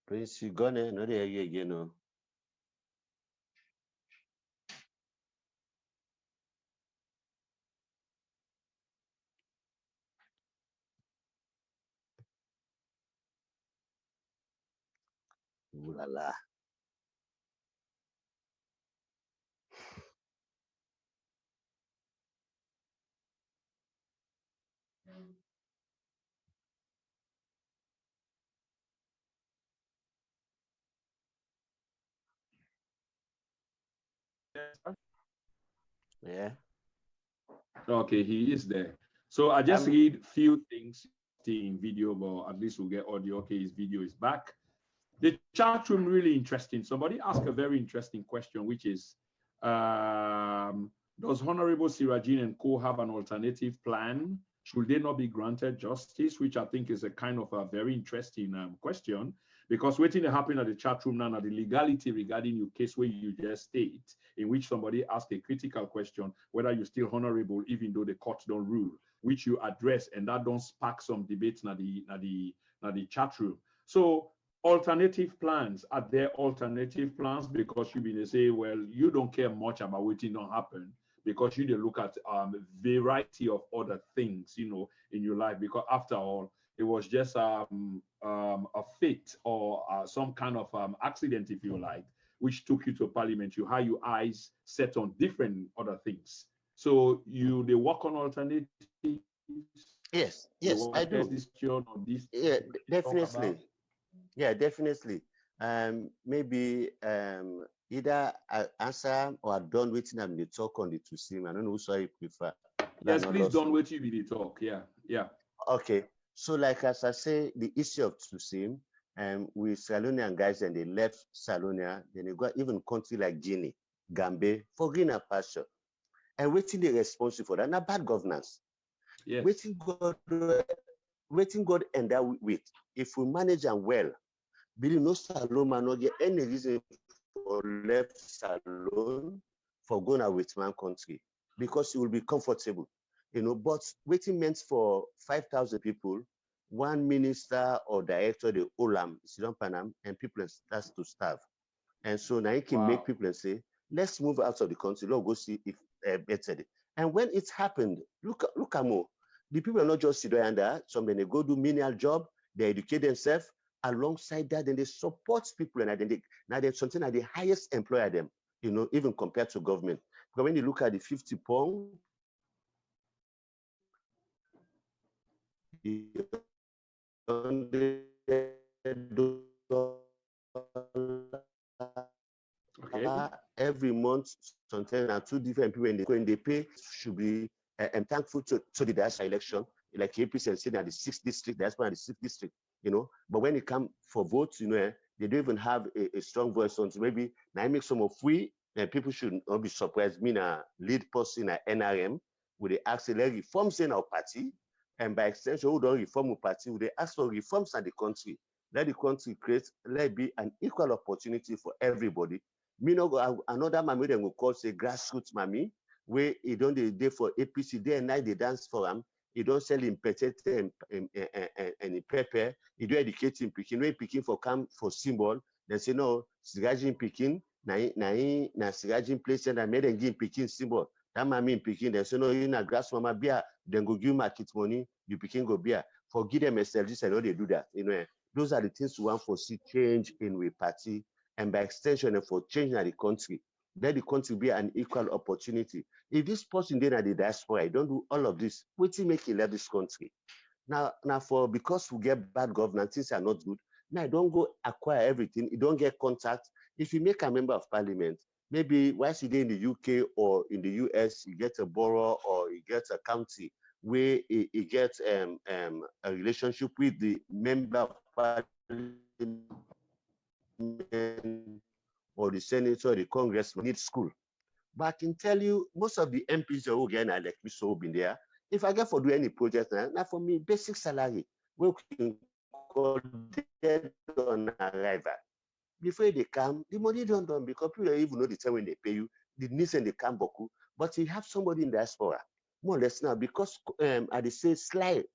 Prince, you gonna not there again, no. Voila. Yeah. Okay, he is there. So I just read few things in video, but at least we'll get audio. Okay, his video is back. The chat room really interesting. Somebody asked a very interesting question, which is, does Honorable Sirajin and co have an alternative plan? Should they not be granted justice? Which I think is a kind of a very interesting question, because waiting to happen at the chat room now, the legality regarding your case where you just state, in which somebody asked a critical question, whether you're still honorable, even though the court don't rule, which you address, and that don't spark some debates na the chat room. So alternative plans, are there alternative plans? Because you been say, well, you don't care much about what don't happen, because you look at variety of other things, you know, in your life, because after all, it was just a fate or some kind of accident, if you like, which took you to parliament. You had your eyes set on different other things. So they work on alternatives. Yes, I do. This Yeah, definitely. Yeah, definitely. Maybe either I answer or I done waiting and they talk on the to see. I don't know which you prefer. Yes, please don't wait till we talk. Yeah. Okay. So, like as I say, the issue of Tusim, with Salonian guys, and they left Salonia, then they got even country like Guinea, Gambia, for greener pasture. And waiting the responsible for that. Now, bad governance. Yes. Waiting God end that with. If we manage them well, Billy no Saloma no get any reason for left Salon for going out with one country, because it will be comfortable, you know. But waiting meant for 5,000 people, one minister or director, the Olam, Sidon Panam, and people starts to starve. And so now it can make people say, let's move out of the country, let's go see if better. And when it happened, look at more. The people are not just sitting under, some they go do menial job, they educate themselves, alongside that, then they support people, and then now they're something like the highest employer them, even compared to government. But when you look at the 50 pound, Okay. every month, sometimes are two different people when they pay should be thankful to the diaspora election, like APC and saying at the 6th district, diaspora at the 6th district, But when it comes for votes, they don't even have a strong voice on. So maybe now I make some of we, and people should not be surprised. Me, a lead person at NRM, would they ask to reforms in our party, and by extension, who don't reform our party, would they ask for reforms in the country? Let the country create, let it be an equal opportunity for everybody. Me no go another mammy then will call say grassroots mammy, where he don't day for APC day and night they dance for him. He don't sell him potato and pepper. He do educate him picking. When picking for come for symbol, they say no, Sirajin picking, na Sirajin place and I made them give picking symbol. That mammy picking, they say no, you na grass mama beer, then go give market money, you picking go beer. Forgive them establish, I know they do that. Those are the things we want for see change in we party, and by extension for changing the country. Let the country be an equal opportunity. If this person then at the diaspora, I don't do all of this, what's he making left this country? Now because we get bad governance, things are not good. Now I don't go acquire everything, you don't get contact. If you make a member of parliament, maybe whilst you're in the UK or in the US, you get a borough or you get a county where you get a relationship with the member of parliament or the senator or the congressman need school. But I can tell you, most of the MPs who get like me so been there. If I get for do any project now for me, basic salary, we can call dead on arrival. Before they come, the money don't done because people don't even know the time when they pay you, the needs and the come boku. But you have somebody in diaspora, more or less now, because I say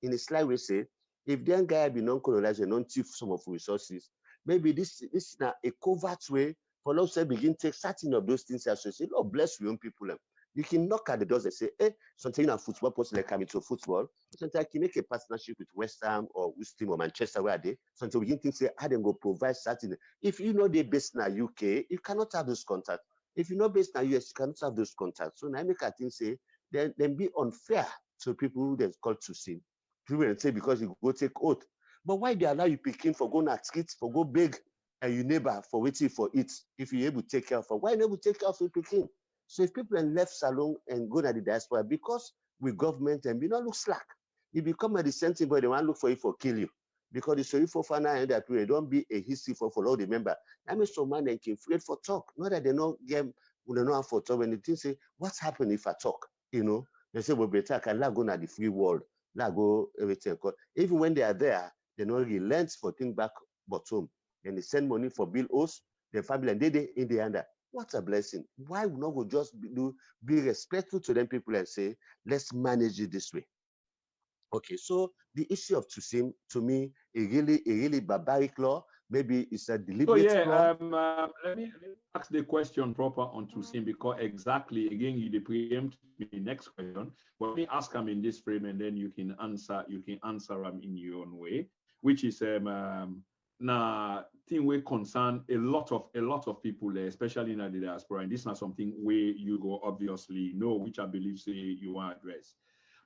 in a sly way say, if then guy be non-colonized and non-thief some of resources, maybe this is now a covert way for us to begin take certain of those things as we say, Lord bless your own people. You can knock at the doors and say, hey, something a football person like coming to football. Sometimes you can make a partnership with West Ham or West Ham or Manchester where they. Sometimes we can think say, how they go provide certain. If you know they're based in the UK, you cannot have those contacts. If you know based in the US, you cannot have those contacts. So now I make a thing say, then be unfair to people who they're called to sin. People will say because you go take oath. But why they allow you picking for go at kids, for go big, and you neighbor for waiting for it, if you're able to take care of it, why not able to take care of your picking? So if people are left salon and go to the diaspora, because with government and we not look slack, it become a the thing, but they want to look for it for kill you. Because the story for fana and that way, don't be a history for all the member. That means some man can afraid for talk. Not that they don't get when they know how for talk. When they say, what's happening if I talk? They say, well, better I can go to the free world, go everything. Even when they are there, they don't relent for things back bottom. And they send money for bill host, their family, and they in the under. What a blessing. Why would not go just be respectful to them people and say, let's manage it this way? Okay, so the issue of Tusim, to me, a really barbaric law. Maybe it's a deliberate law. Let me ask the question proper on Tusim because exactly, again, you preempt me next question. But let me ask them in this frame and then you can answer them in your own way, which is now thing we concern a lot of people there, especially in the diaspora, and this is not something where you go obviously know, which I believe say you want to address.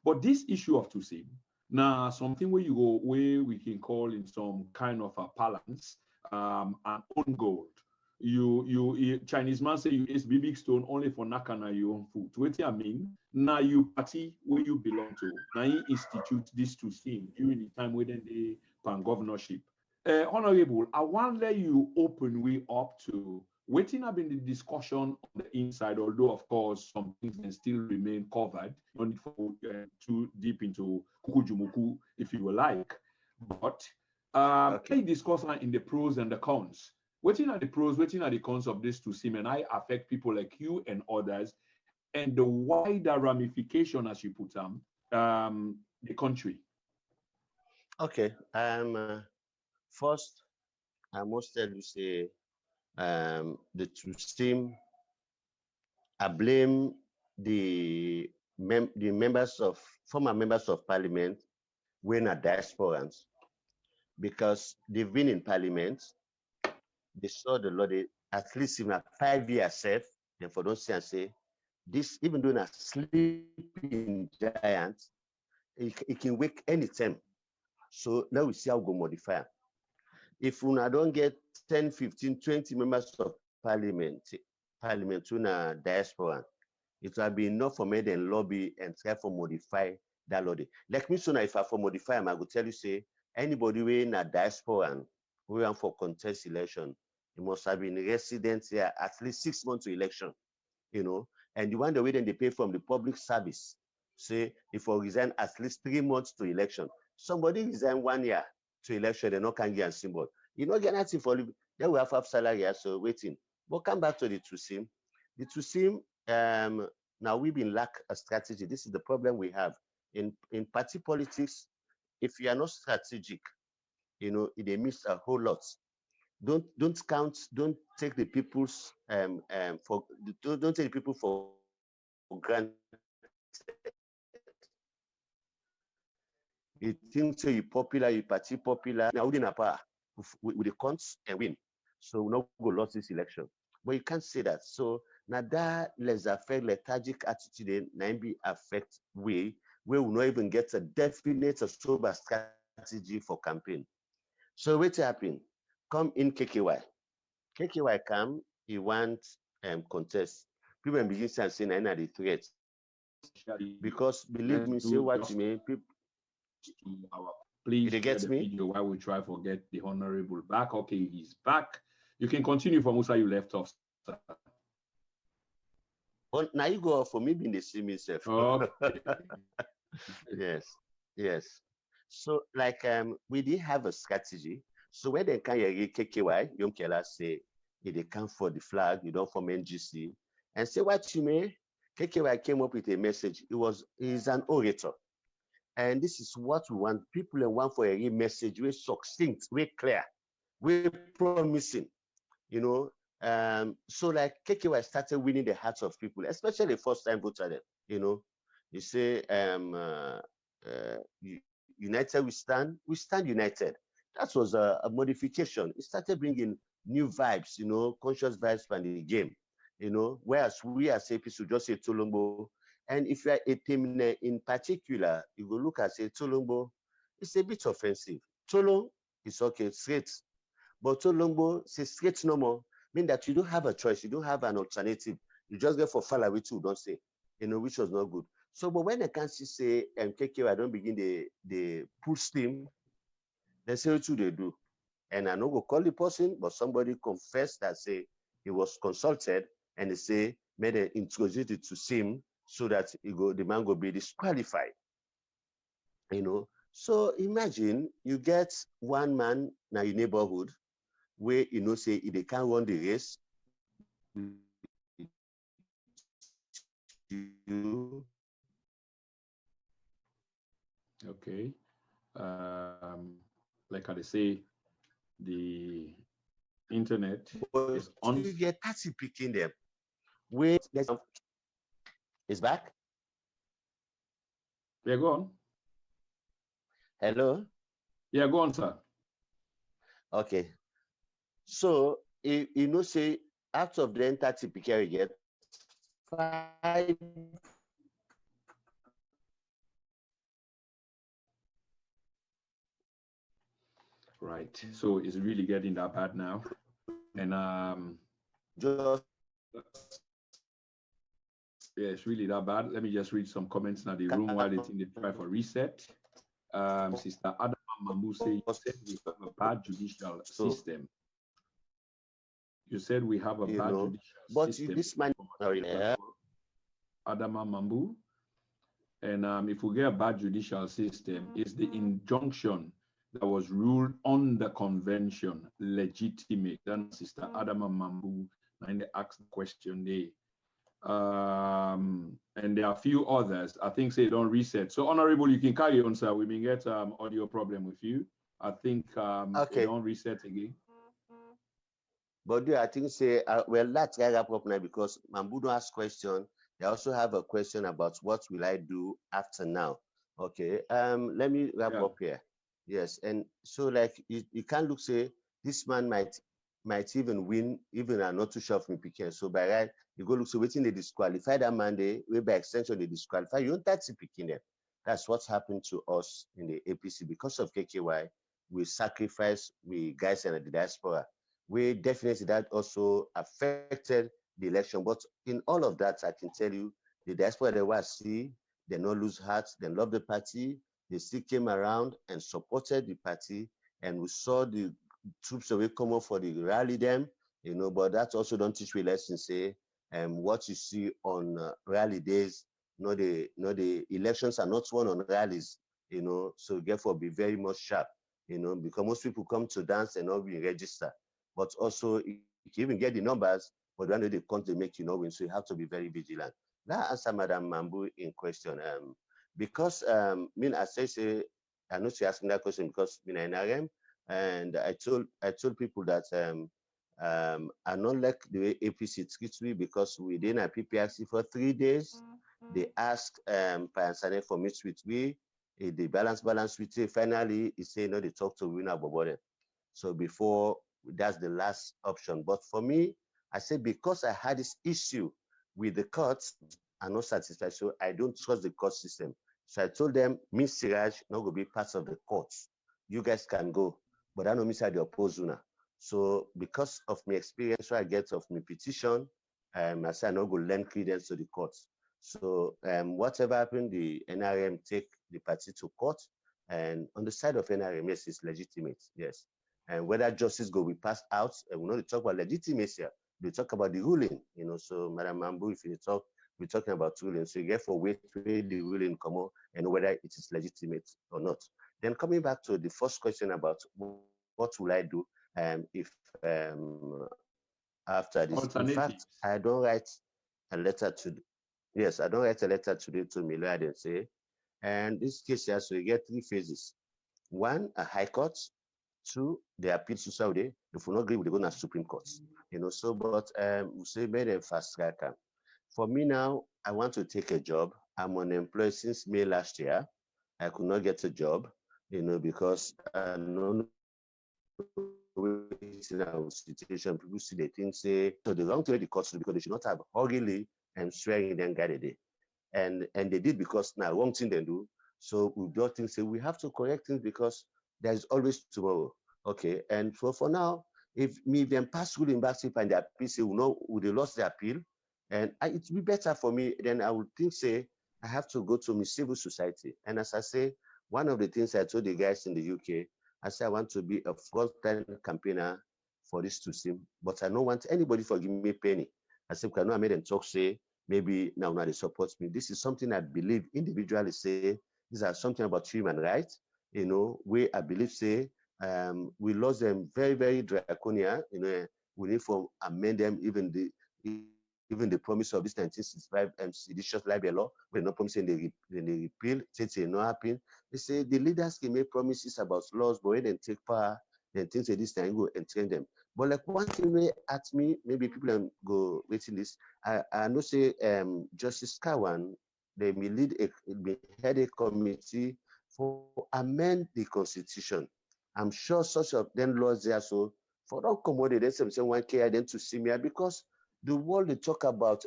But this issue of Tusim, now something where you go where we can call in some kind of a balance, an own gold. You Chinese man say you is big stone only for nakana your own food. What I mean? Now you party where you belong to. Now you institute this Tusim during the time when they pan governorship. Honorable, I want to let you open way up to waiting have been the discussion on the inside, although of course some things can still remain covered. No need for too deep into kukujumuku if you like. But okay. Let's discuss in the pros and the cons. Waiting at the pros, waiting at the cons of this to seem and I affect people like you and others, and the wider ramification, as you put them, the country. Okay. First, I must tell you, say, the Tusim, I blame the former members of parliament when are diasporans. because they've been in parliament, they saw the law, they, at least in a 5 year safe, then for don't say and say, this, even though a sleeping giant, it can wake anytime. So now we see how we go modify. If we don't get 10, 15, 20 members of parliament in a diaspora, it will be enough for me then lobby and try to modify that law. Like me, so now if I for modify, I go tell you, say, anybody in a diaspora who want for contest election, he must have been resident here at least 6 months to election, and the one the way then they pay from the public service, say, if I resign at least 3 months to election, somebody resign 1 year to election, they not can get a symbol. You know, get nothing for living. Then we have salary, so waiting. But come back to the Tusim. The Tusim, now we've been lack a strategy. This is the problem we have in party politics. If you are not strategic, they miss a whole lot. Don't count. Don't take the people's don't take the people for granted. You think so you popular, you party popular. Now we didn't power with the cons and win. So we not go lost this election. But you can't say that. So now that laissez-faire lethargic attitude now be affect way where we not even get a definite or sober strategy for campaign. So what's happening? Come in KKY. KKY come, he wants contest. People begin to say na the threat. Because believe me, say what you mean, people. Please they get me video while we try to get the honorable back. Okay, he's back. You can continue from where you left off, sir. Oh, now you go for me being the same myself. Okay. yes. So like we did have a strategy. So when they can KKY, Young Kela say if they come for the flag, you don't form NGC, and say what you may. KKY came up with a message. He's an orator. And this is what we want. People want for a message, very succinct, very clear, very promising, So like KKY started winning the hearts of people, especially first-time voters. You say, united we stand united. That was a modification. It started bringing new vibes, conscious vibes from the game, whereas we as APC should just say Tolombo. And if you are a team in particular, you will look at say Tolombo, it's a bit offensive. Tolong is okay, straight. But Tolombo, say straight no more. Mean that you don't have a choice, you don't have an alternative. You just get for Fala, which you don't say, which was not good. So, but when I can't say KK, I don't begin the pull steam, they say what they do. And I know go call the person, but somebody confessed that say he was consulted and they say made an introduce it to him so that the man will be disqualified. So imagine you get one man in your neighborhood where say if they can't run the race. Okay. Like I say, the internet is on. You get party picking them. Wait, is back? Yeah, go on. Hello? Yeah, go on, sir. Okay. So, say, out of the 30 picking, you get 5. Right. So it's really getting that bad now. And just yeah, it's really that bad. Let me just read some comments in the room while they think they try for reset. Sister Adam Mambu said we have a bad judicial system. You said we have a bad judicial system. But this man, Adama Mambu. And if we get a bad judicial system, is the injunction that was ruled on the convention legitimate? Then Sister Adama Mambu, and they asked the question there. And there are a few others. I think say don't reset. So Honorable, you can carry on, sir. We may get audio problem with you. I think okay. Don't reset again. But I think say well, let's wrap up now because Mambu don't ask question. They also have a question about what will I do after now. Okay. Let me wrap up here. Yes, and so like you can't look say this man might even win, even I'm not too sure of me picking. So by right, you go look so waiting they disqualify that man, they way by extension they disqualify you don't touch picking them. That's what's happened to us in the APC because of KKY. We sacrifice we guys in the diaspora. We definitely that also affected the election. But in all of that, I can tell you the diaspora they was see, they not lose heart, they love the party, they still came around and supported the party, and we saw the troops away come up for the rally them, but that also don't teach me lessons, say, what you see on rally days, the elections are not won on rallies, so therefore be very much sharp, because most people come to dance and not be registered, but also you can even get the numbers, but when they can't, they make win, so you have to be very vigilant. That answer Madam Mambu in question. Because I say I know she asking that question because in RM, and I told people that I not like the way APC treats me because we did a PPRC for 3 days. They ask Payansane for meet with me. They balance with me. Finally, he say no, they talk to winner about. So before that's the last option. But for me, I said because I had this issue with the courts, I'm not satisfied. So I don't trust the court system. So I told them, Miss Siraj not going to be part of the courts. You guys can go. But I know Miss the oppose una. So because of my experience, what I get of my petition, I said I'm not going to lend credence to the courts. So whatever happened, the NRM take the party to court. And on the side of NRM, yes, it's legitimate. Yes. And whether justice go be passed out, and we not talk about legitimacy. We talk about the ruling, So, Madam Mambu, if you talk, we're talking about ruling. So you get for wait the ruling come out and whether it is legitimate or not. Then coming back to the first question about what will I do if after this. In fact, Alternatives. I don't write a letter to yes, I don't write a letter today to Millard and say, and this case here, so you get three phases. One, a high court. Two, the appeal to Saudi. If we not agree, we go to Supreme Court. So but we say made a fast tracker. For me now, I want to take a job. I'm unemployed since May last year. I could not get a job, because I don't know in our situation. People see they think say so the wrong to the court because they should not have hurriedly and swearing then guide a day. And they did because now wrong thing they do. So we don't think say we have to correct things because there's always tomorrow. Okay. And for now, if me then pass ruling back and the appeal say we lost the appeal, and it would be better for me, then I would think say I have to go to my civil society. And as I say, one of the things I told the guys in the UK, I said I want to be a front-line campaigner for this to seem, but I don't want anybody for giving me a penny. I said, I know I made them talk say maybe now they support me. This is something I believe individually say, these are something about human rights, where I believe say we lost them very, very draconian, we need to amend them, even the promise of this 1965 seditious libel law, we're not promising they repeal, since it not happen. They say the leaders can make promises about laws, but when they take power, then things like this time go and train them. But like one thing may at me, maybe people go waiting this. I know say Justice Kawan, they may head a committee for amend the constitution. I'm sure such of them laws there so for don't come they say one care them to see me because the world they talk about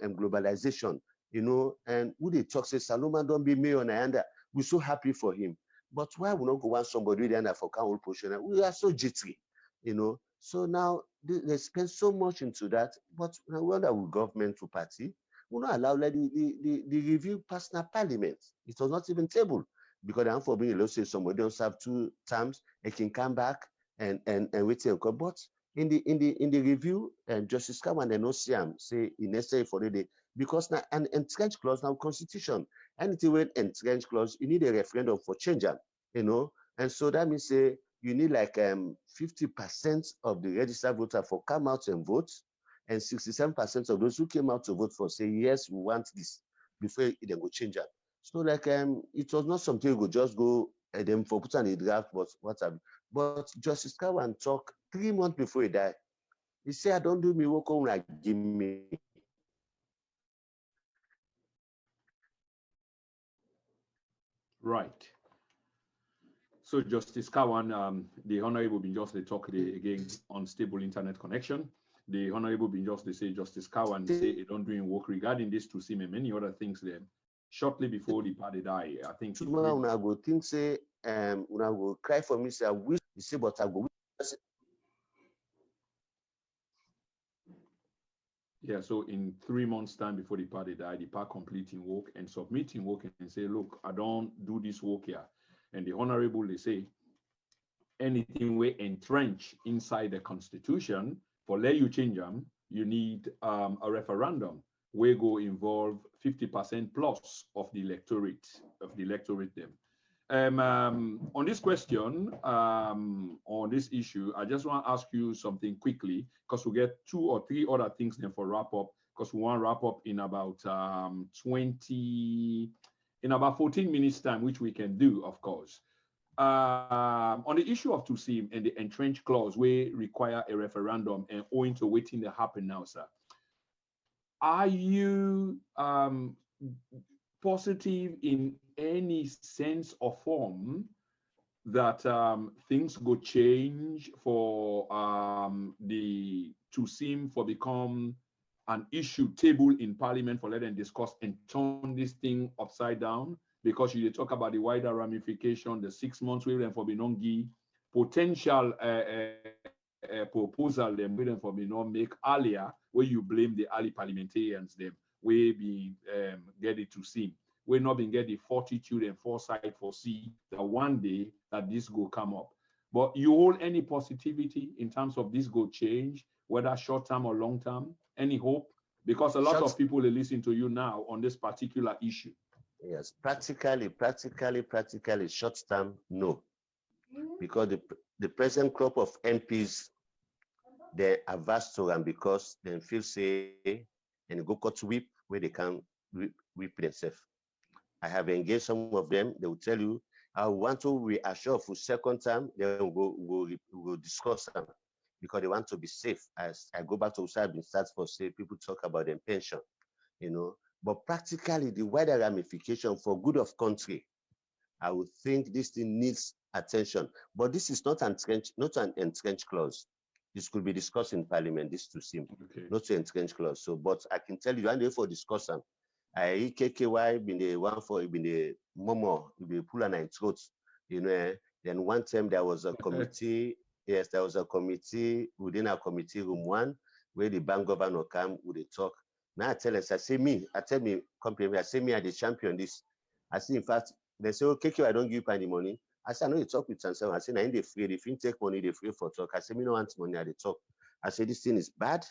globalization, and who they talk say Salomon don't be mayor and we're so happy for him. But why would not go want somebody there for council position? We are so jittery, So now they spend so much into that, but I wonder with government to party, we not allow the review personal parliament. It was not even table because I'm for being a law say somebody don't serve 2 terms, they can come back and wait till come. But in the review, Justice Kawan and OCM say it's necessary for the day because now an entrenched clause now constitution. Anything with entrenched clause, you need a referendum for change them, And so that means say you need like 50% of the registered voter for come out and vote, and 67% of those who came out to vote for say yes, we want this before they go change that. So like it was not something you could just go and then for put on the draft, but what have. But Justice Kawan talk 3 months before he died. He said, I don't do me work on like give me. Right. So Justice Kawan, the Honorable been just they talk again on stable internet connection. The Honorable been just they say Justice Kawan say it don't doing work regarding this to see and many other things there. Shortly before the party die, I think. Tomorrow I go think say when I go cry for me say I wish you say but I go. Yeah, so in 3 months' time before the party die, the party completing work and submitting work and say, look, I don't do this work here. And the Honorable, they say, anything we entrench inside the Constitution, for let you change them, you need a referendum. We go involve 50% plus of the electorate them. On this question, on this issue, I just want to ask you something quickly because we get 2 or 3 other things then for wrap up because we want to wrap up in about 14 minutes time, which we can do, of course. On the issue of Tusim and the entrenched clause, we require a referendum and owing to waiting to happen now, sir. Are you positive in any sense or form that things go change for the Tusim for become an issue table in Parliament for let them discuss and turn this thing upside down? Because you talk about the wider ramification, the 6 months we them for Binongi, potential proposal them we them for Binon make earlier, where you blame the early parliamentarians them, we be get it to see. We not been get the fortitude and foresight for see that one day that this will come up. But you hold any positivity in terms of this go change, whether short term or long term? Any hope? Because a lot of people are listening to you now on this particular issue. Yes, practically, short term, no. Because the present crop of MPs, they are vast to them because they feel say and go cut whip where they can whip themselves. I have engaged some of them, they will tell you, I want to reassure for second time, then we'll discuss them because they want to be safe. As I go back to what I've been starting for say, people talk about their pension, you know. But practically, the wider ramification for good of country, I would think this thing needs attention. But this is not an entrenched clause. This could be discussed in Parliament. This to seem not an entrenched clause. So, but I can tell you, I'm there for discussion. I KKY been the one for been the momo, the pull and throat, you know. Then one time there was a committee. Yes, there was a committee within our committee room 1 where the bank governor came with a talk. Now I tell us, I say me, I tell me, compliment, I say me, I the champion this. I say, in fact, they say, okay, I don't give you any money. I say, I know you talk with Chancellor. I say, now in the free, if you take money, they free for talk. I say, me no want money at the talk. I say, this thing is bad.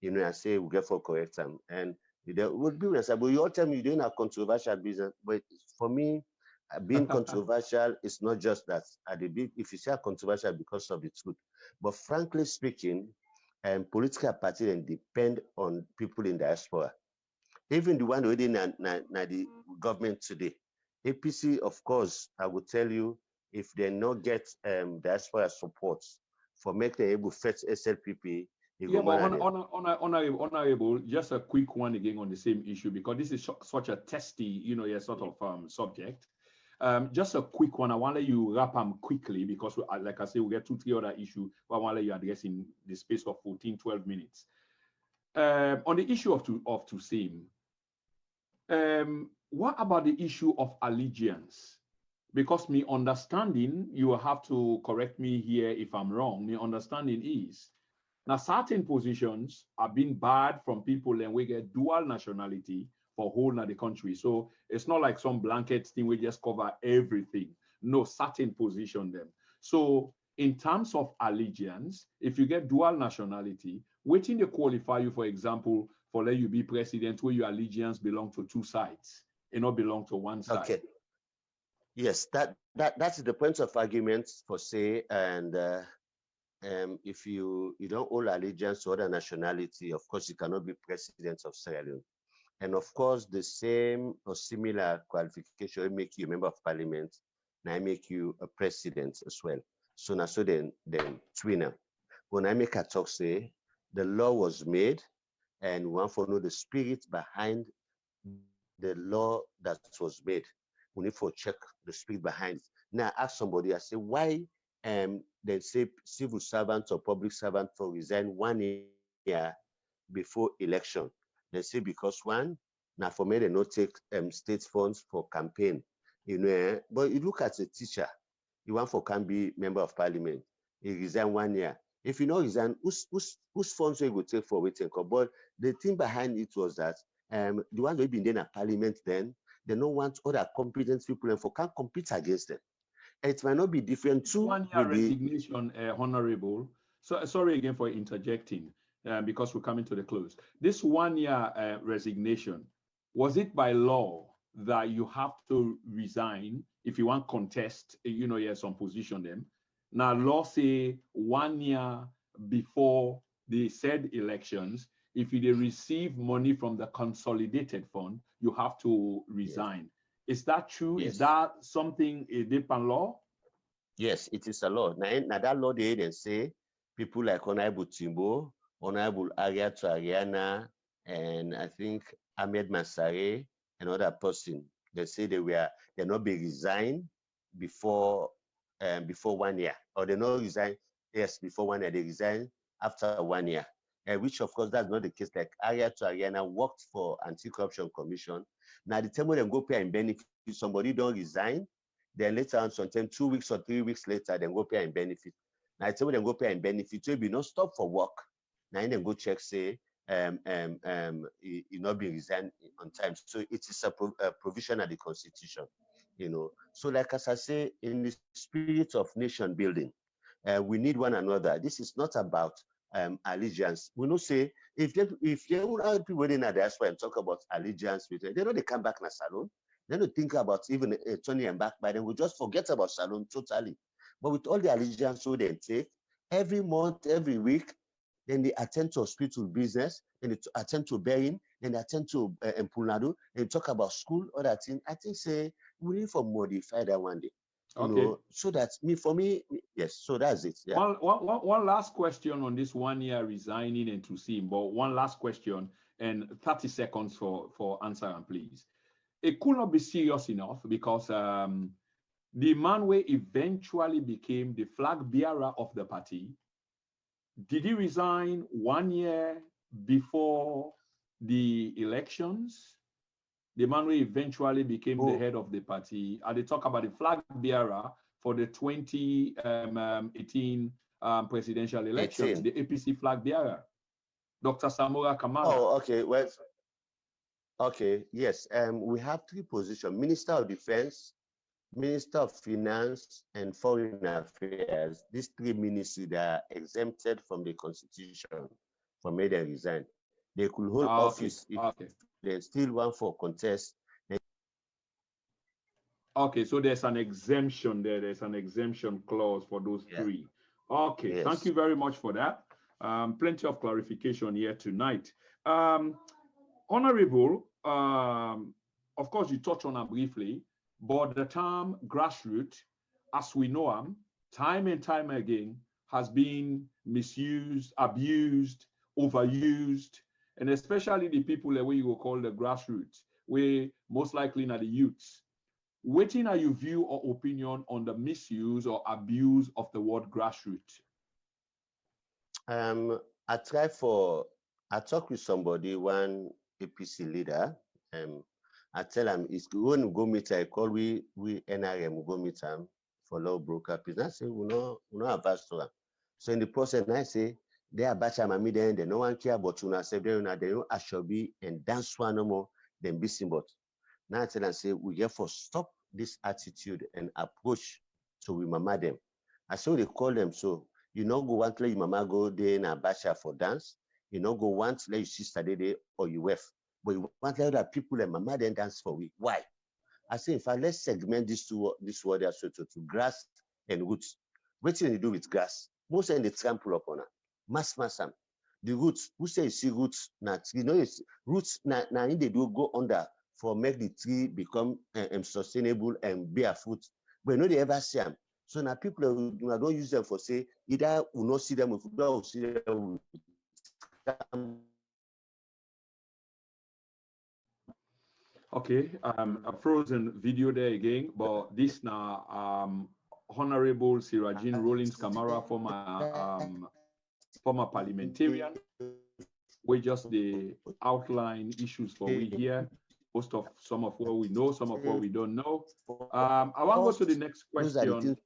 You know, I say, we get for correct time. And there would be, but you all tell me you're doing a controversial business. But for me, being controversial is not just that. If you say a controversial because of the truth. But frankly speaking, political parties then depend on people in diaspora. Even the one within the government today. APC, of course, I will tell you, if they not get diaspora support for make them able to fetch SLPP. Yeah, but honorable, just a quick one again on the same issue, because this is such a testy, you know, sort of subject. Just a quick one. I want to let you wrap them quickly because, like I say, we get 2-3 other issues, but I want to let you address in the space of 14-12 minutes. On the issue of Tusim, what about the issue of allegiance? Because me understanding, you will have to correct me here if I'm wrong, my understanding is, now certain positions are being barred from people and we get dual nationality for whole of the country. So it's not like some blanket thing we just cover everything. No, certain position them. So in terms of allegiance, if you get dual nationality, waiting to qualify you, for example, for let you be president where your allegiance belong to 2 sides and not belong to 1 side. Okay. Yes, that's the point of argument for say, and if you don't owe allegiance to other nationality, of course you cannot be president of Sierra Leone. And of course, the same or similar qualification will make you a member of parliament, now make you a president as well. So now, so then twinner. When I make a talk say, the law was made, and we want to know the spirit behind the law that was made. we need to check the spirit behind it. Now I ask somebody, I say, why they say civil servants or public servants to resign 1 year before election? They say because one, now for me they not take state funds for campaign. But you look at a teacher, you want for can be member of parliament, he resign 1 year. If you know resign, whose funds will take for waiting? But the thing behind it was that the ones who been in a parliament then, they don't want other competent people and for can't compete against them. It might not be different too. 1 year resignation, Honorable. So sorry again for interjecting, because we're coming to the close. This 1 year resignation, was it by law that you have to resign if you want contest, yes, some position them? Now law say 1 year before the said elections, if you receive money from the consolidated fund, you have to resign. Yes. Is that true? Yes. Is that something a different law? Yes, it is a law. Now that law they then say people like Honorable Timbo, Honorable Ariatu Ariana, and I think Ahmed Masare, another person, they say they're not be resigned before 1 year, or they not resign, yes, before 1 year, they resign after 1 year. Which of course that's not the case. Like Ariatu Ariana worked for Anti-Corruption Commission. Now the time when they go pay and benefit, somebody don't resign. Then later on, sometimes 2 weeks or 3 weeks later, then go pay and benefit. Now, it's when they go pay and benefit, so it be no stop for work. Now, then go check, say, he not being resigned on time. So it is a provision of the Constitution, So, like as I say, in the spirit of nation building, we need one another. This is not about allegiance. We know say if they people in the diaspora and talk about allegiance, they know they come back in a salon. They don't think about even turning them back by then. We just forget about Salon totally. But with all the allegiance so they take, every month, every week, then they attend to hospital business, then they attend to burying, then they attend to Empulnado, and talk about school, all that thing. I think say we need to modify that one day. So that's for me, yes. So that's it. Yeah. One last question on this 1 year resigning and to see, but one last question and 30 seconds for answer, please. It could not be serious enough because the man who eventually became the flag bearer of the party, did he resign 1 year before the elections? The man who eventually became the head of the party, they talk about the flag bearer for the 2018 presidential elections, the APC flag bearer, Dr. Samora Kamara. Oh, okay. Well, okay, yes. We have three positions: Minister of Defense, Minister of Finance, and Foreign Affairs. These three ministries that are exempted from the Constitution for me they resign. They could hold office if they still want for contest. Okay, so there's an exemption there. There's an exemption clause for those three. Okay, thank you very much for that. Plenty of clarification here tonight. Honorable, of course, you touched on it briefly, but the term grassroots, as we know them, time and time again, has been misused, abused, overused, and especially the people that we will call the grassroots, we most likely are the youths. Waiting are your view or opinion on the misuse or abuse of the word grassroots? I talk with somebody, one APC leader. I tell him it's when we go meet, I call we NRM, we go meet him for law broker business. I say we no advance to him. So in the process, I say they are batch my media and they no one care about you. I say they don't actually and dance one no more than be symbol. Now I tell them say we therefore stop this attitude and approach so we mama them. I say they call them so. You know, go want to let your mama go there in a bachelor for dance. You know, go want to let your sister there or your wife. But you want to let other people and mama then dance for we. Why? I say, in fact, let's segment this word so to grass and roots. What do you do with grass? Most of them they trample upon it. Mass. The roots, who say you see roots? Roots now they do go under for make the tree become sustainable and bear fruit. But they ever see them. So now people don't use them for say either will not see them if we don't see them. Okay, a frozen video there again, but this now Honorable Sirajin Rowlings Kamara, former parliamentarian, we just the outline issues for we here. Most of some of what we know, some of what we don't know. I want to go to the next Those are the question. things.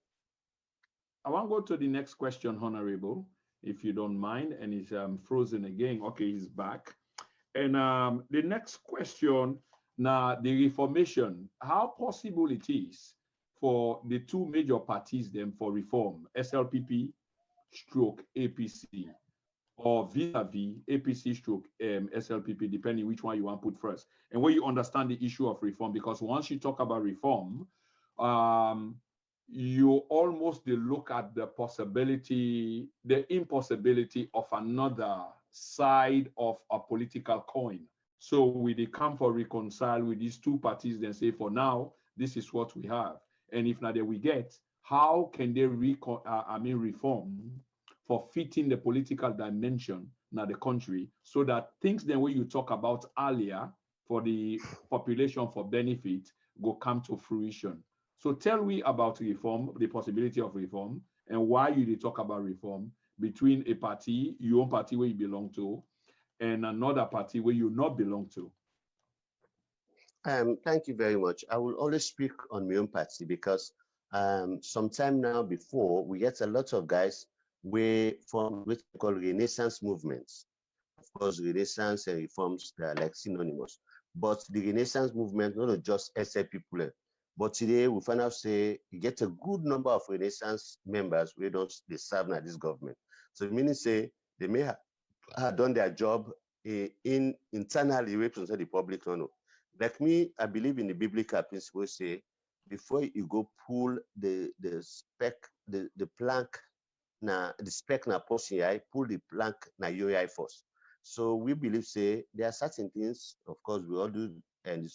I want to go to the next question, Honorable, if you don't mind. And he's frozen again. Okay, he's back. And the next question now, the reformation, how possible it is for the two major parties then for reform, SLPP stroke APC, or vis-a-vis APC stroke SLPP, depending which one you want to put first. And when you understand the issue of reform, because once you talk about reform, you almost look at the possibility, the impossibility of another side of a political coin. So we they come for reconcile with these two parties, then say, for now, this is what we have. And if not that we get, how can they reform for fitting the political dimension in the country so that things then when you talk about earlier for the population for benefit go come to fruition. So tell me about reform, the possibility of reform, and why you talk about reform between a party, your own party where you belong to, and another party where you not belong to. Thank you very much. I will always speak on my own party because sometime now before we get a lot of guys we form what we call Renaissance movements. Of course, Renaissance and reforms they are like synonymous. But the Renaissance movement not just SL people. But today we find out say you get a good number of Renaissance members who don't they serve now this government. So meaning say they may have done their job in internally represent the public. No. Like me, I believe in the biblical principle say before you go pull the spec, the plank na the spec na person eye, pull the plank na your eye first. So we believe say there are certain things, of course, we all do and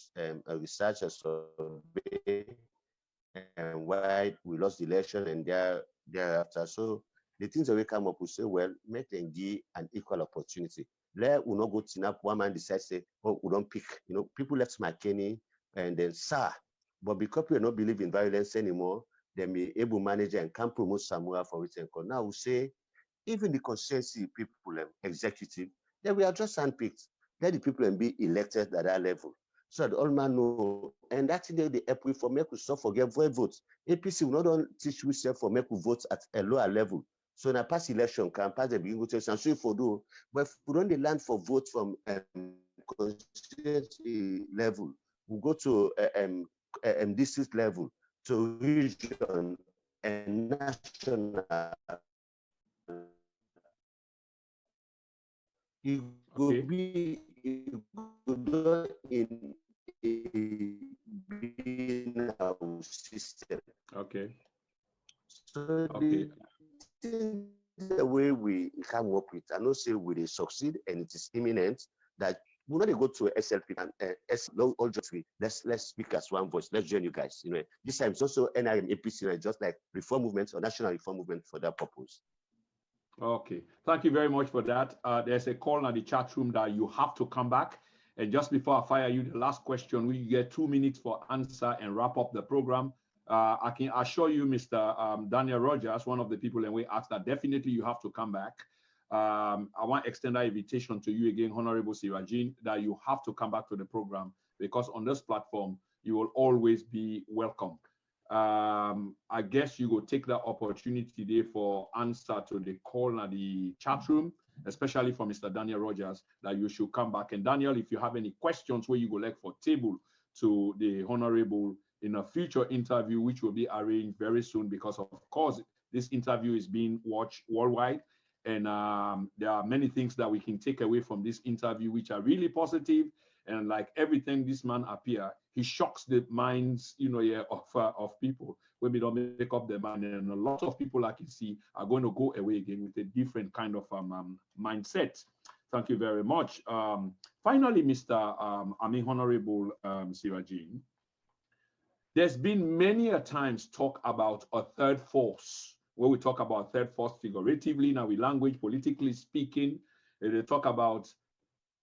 research and survey and why we lost the election and thereafter. So the things that we come up with say, well, make them give an equal opportunity. Let we not go to up one man decides say, oh, we don't pick. You know, people left McKinney and then sir. But because we don't believe in violence anymore, they may able manager and can promote Samuel for it. And now we say even the constituency people, executive, then we are just handpicked. Let the people be elected at that level. So that all man know, and that's the help we for make we so forget votes. APC will not only teach we for make we vote at a lower level. So in a past election can pass the beginning to and so if we do, but if we don't land for vote from constituency level, we go to district level, to region and national. It Okay. could be in our system. Okay. So Okay. the way we come up with, I know say we will succeed and it is imminent that we're not go to SLP and all just let's speak as one voice. Let's join you guys. You know, this time it's also NRM APC, just like reform movement or national reform movement for that purpose. Okay, thank you very much for that. There's a call in the chat room that you have to come back. And just before I fire you, the last question, we get 2 minutes for answer and wrap up the program. I can assure you, Mr. Daniel Rogers, one of the people, and we asked that definitely you have to come back. I want to extend that invitation to you again, Honorable Sirajin, that you have to come back to the program because on this platform, you will always be welcome. I guess you will take that opportunity there for answer to the call in the chat room, especially from Mr. Daniel Rogers, that you should come back. And Daniel, if you have any questions where you go like for table to the Honorable in a future interview, which will be arranged very soon, because of course, this interview is being watched worldwide. And there are many things that we can take away from this interview, which are really positive. And like everything this man appear, he shocks the minds, of people when we don't make up their mind. And a lot of people, like you see, are going to go away again with a different kind of mindset. Thank you very much. Finally, Mr. Honorable Sirajin, there's been many a times talk about a third force, where we talk about third force figuratively, now with language, politically speaking, they talk about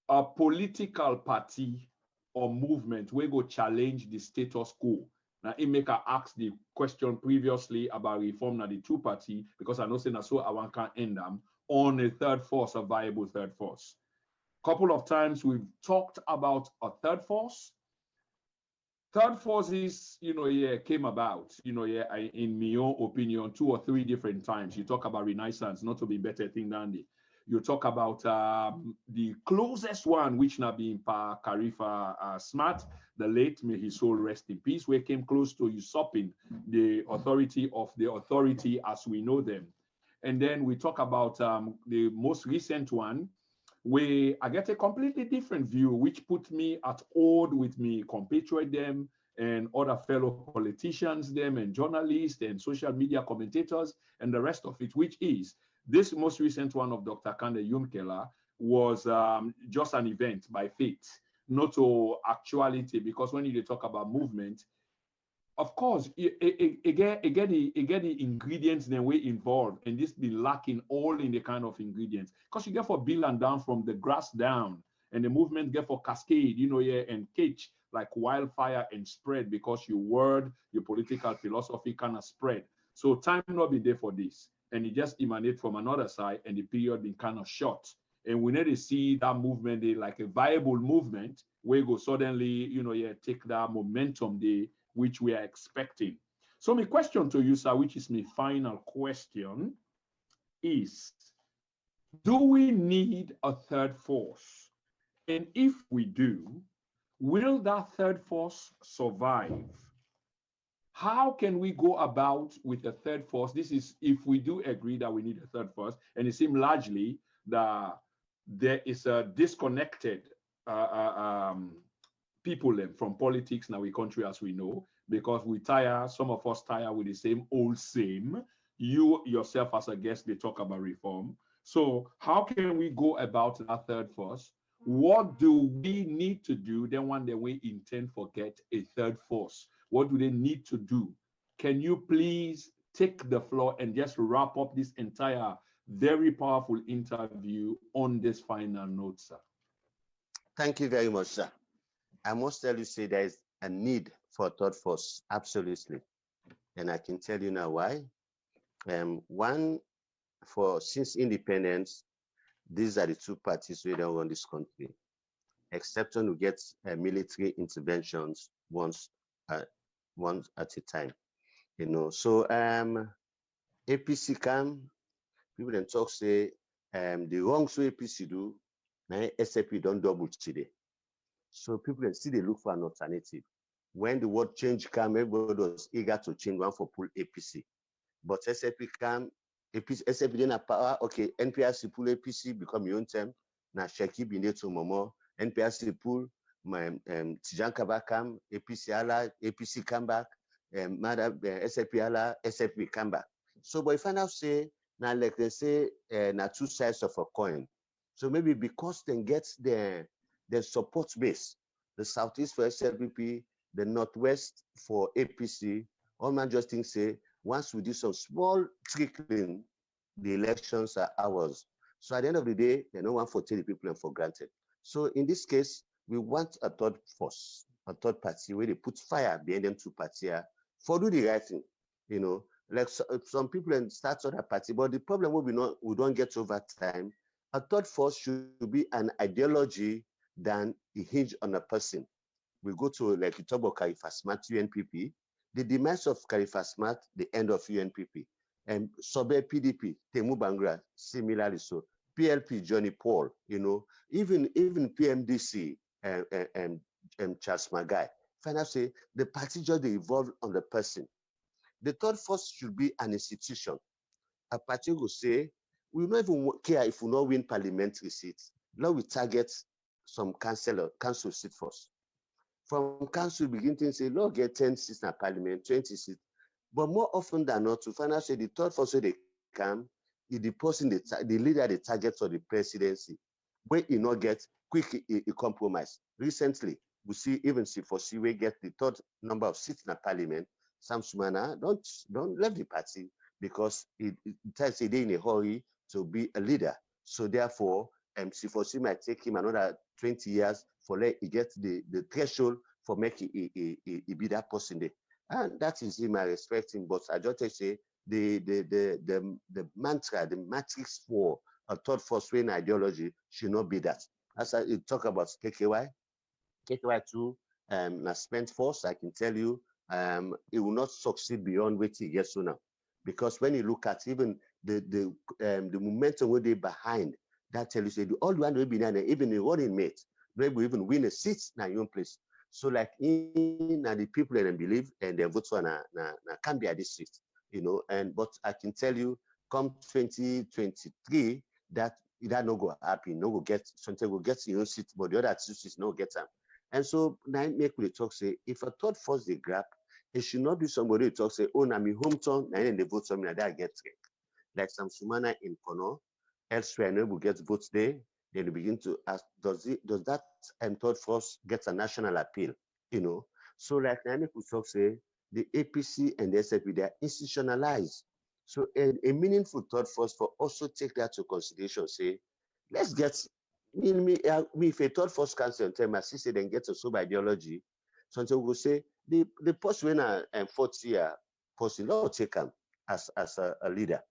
a political party or movement we go challenge the status quo. Now, it make I ask the question previously about reform na the two-party, because I know saying so I want can end them on a third force, a viable third force. Couple of times we've talked about a third force. Third forces, came about, in my own opinion, 2 or 3 different times. You talk about Renaissance, not to be better thing than the. You talk about the closest one, which now being Pa Khalifa Smart, the late, may his soul rest in peace, where came close to usurping the authority as we know them. And then we talk about the most recent one, where I get a completely different view, which put me at odds with me compatriot them and other fellow politicians them and journalists and social media commentators and the rest of it, which is this most recent one of Dr. Kande Yumkela was just an event by fate, not to actuality, because when you talk about movement, of course, it get the ingredients then we involved, and this be lacking all in the kind of ingredients. Because you get for build and down from the grass down, and the movement get for cascade, and catch like wildfire and spread, because your word, your political philosophy kind of spread. So time not be there for this, and it just emanate from another side, and the period been kind of short. And we need to see that movement like a viable movement where go suddenly, take that momentum there, which we are expecting. So my question to you, sir, which is my final question, is, do we need a third force? And if we do, will that third force survive? How can we go about with a third force? This is if we do agree that we need a third force, and it seems largely that there is a disconnected people from politics in our country, as we know, because some of us tire with the same old same. You yourself as a guest, they talk about reform. So how can we go about that third force? What do we need to do then one day we intend for get a third force? What do they need to do? Can you please take the floor and just wrap up this entire very powerful interview on this final note, sir? Thank you very much, sir. I must tell you, say there is a need for a third force, absolutely. And I can tell you now why. One, since independence, these are the two parties we don't run this country, except when we get military interventions once at a time. So APC come, people then talk say the wrongs way APC do, now SAP don't double today. So people can see they look for an alternative. When the word change came, everybody was eager to change one for pull APC. But SAP came, SAP didn't have power. Okay, NPRC pull APC, become your own term. Now Sheki been there to Momo. NPRC pull, Tijan Kaba come, APC come back, SAP ala, SAP come back. So, but if I now say, now like they say, now two sides of a coin. So maybe because they get the support base, the Southeast for SLPP, the Northwest for APC, all man just think say, once we do some small trickling, the elections are ours. So at the end of the day, they don't want to take the people for granted. So in this case, we want a third force, a third party where they put fire behind them two parties for do the right thing. Like some people start other party, but the problem will be we don't get over time. A third force should be an ideology than a hinge on a person. We go to, like you talk about Khalifa Smart, UNPP, the demise of Khalifa Smart, the end of UNPP. And Sobe PDP, Temu Bangra, similarly so. PLP, Johnny Paul, even PMDC and Charles Magai. Finally say, the party just evolve on the person. The third force should be an institution. A party will say, we don't even care if we not win parliamentary seats. Now we target some council seat first. From council, begin to say, Lord, get 10 seats in parliament, 20 seats. But more often than not, to find out say the third force they come, is the person, the leader, the target for the presidency, where you not get quick a compromise. Recently, we see even C4C, we get the third number of seats in parliament. Sam Sumana don't leave the party because it tells a day in a hurry to be a leader. So therefore, C4C might take him another 20 years for let it get the threshold for make it be that person there. And that is him, I respect him. But I just say the mantra, the matrix for a third force way in ideology should not be that. As I talk about KKY too, na spent force, I can tell you, it will not succeed beyond what he gets to now. Because when you look at even the momentum where they behind, that tell you say all the one will be there, even the running mate, they will even win a seat in your own place. So like in the people that believe and they vote for can be at this seat, but I can tell you, come 2023, that no go happen, no go get something will get your own seat, but the other two seats no get them. And so now make we talk say if a third force they grab, it should not be somebody who talk say, oh, na me hometown, and then they vote for me, and that get trick. Like some Sumana in Kono, elsewhere, no will get votes there. Then you begin to ask, does that third force get a national appeal? So like now make we talk say the APC and the SFP they are institutionalized. So a meaningful third force for also take that to consideration. Say, let's get me if a third force council and tell my sister then get a sub ideology, something will say the post winner and 40-year person not take him as a leader.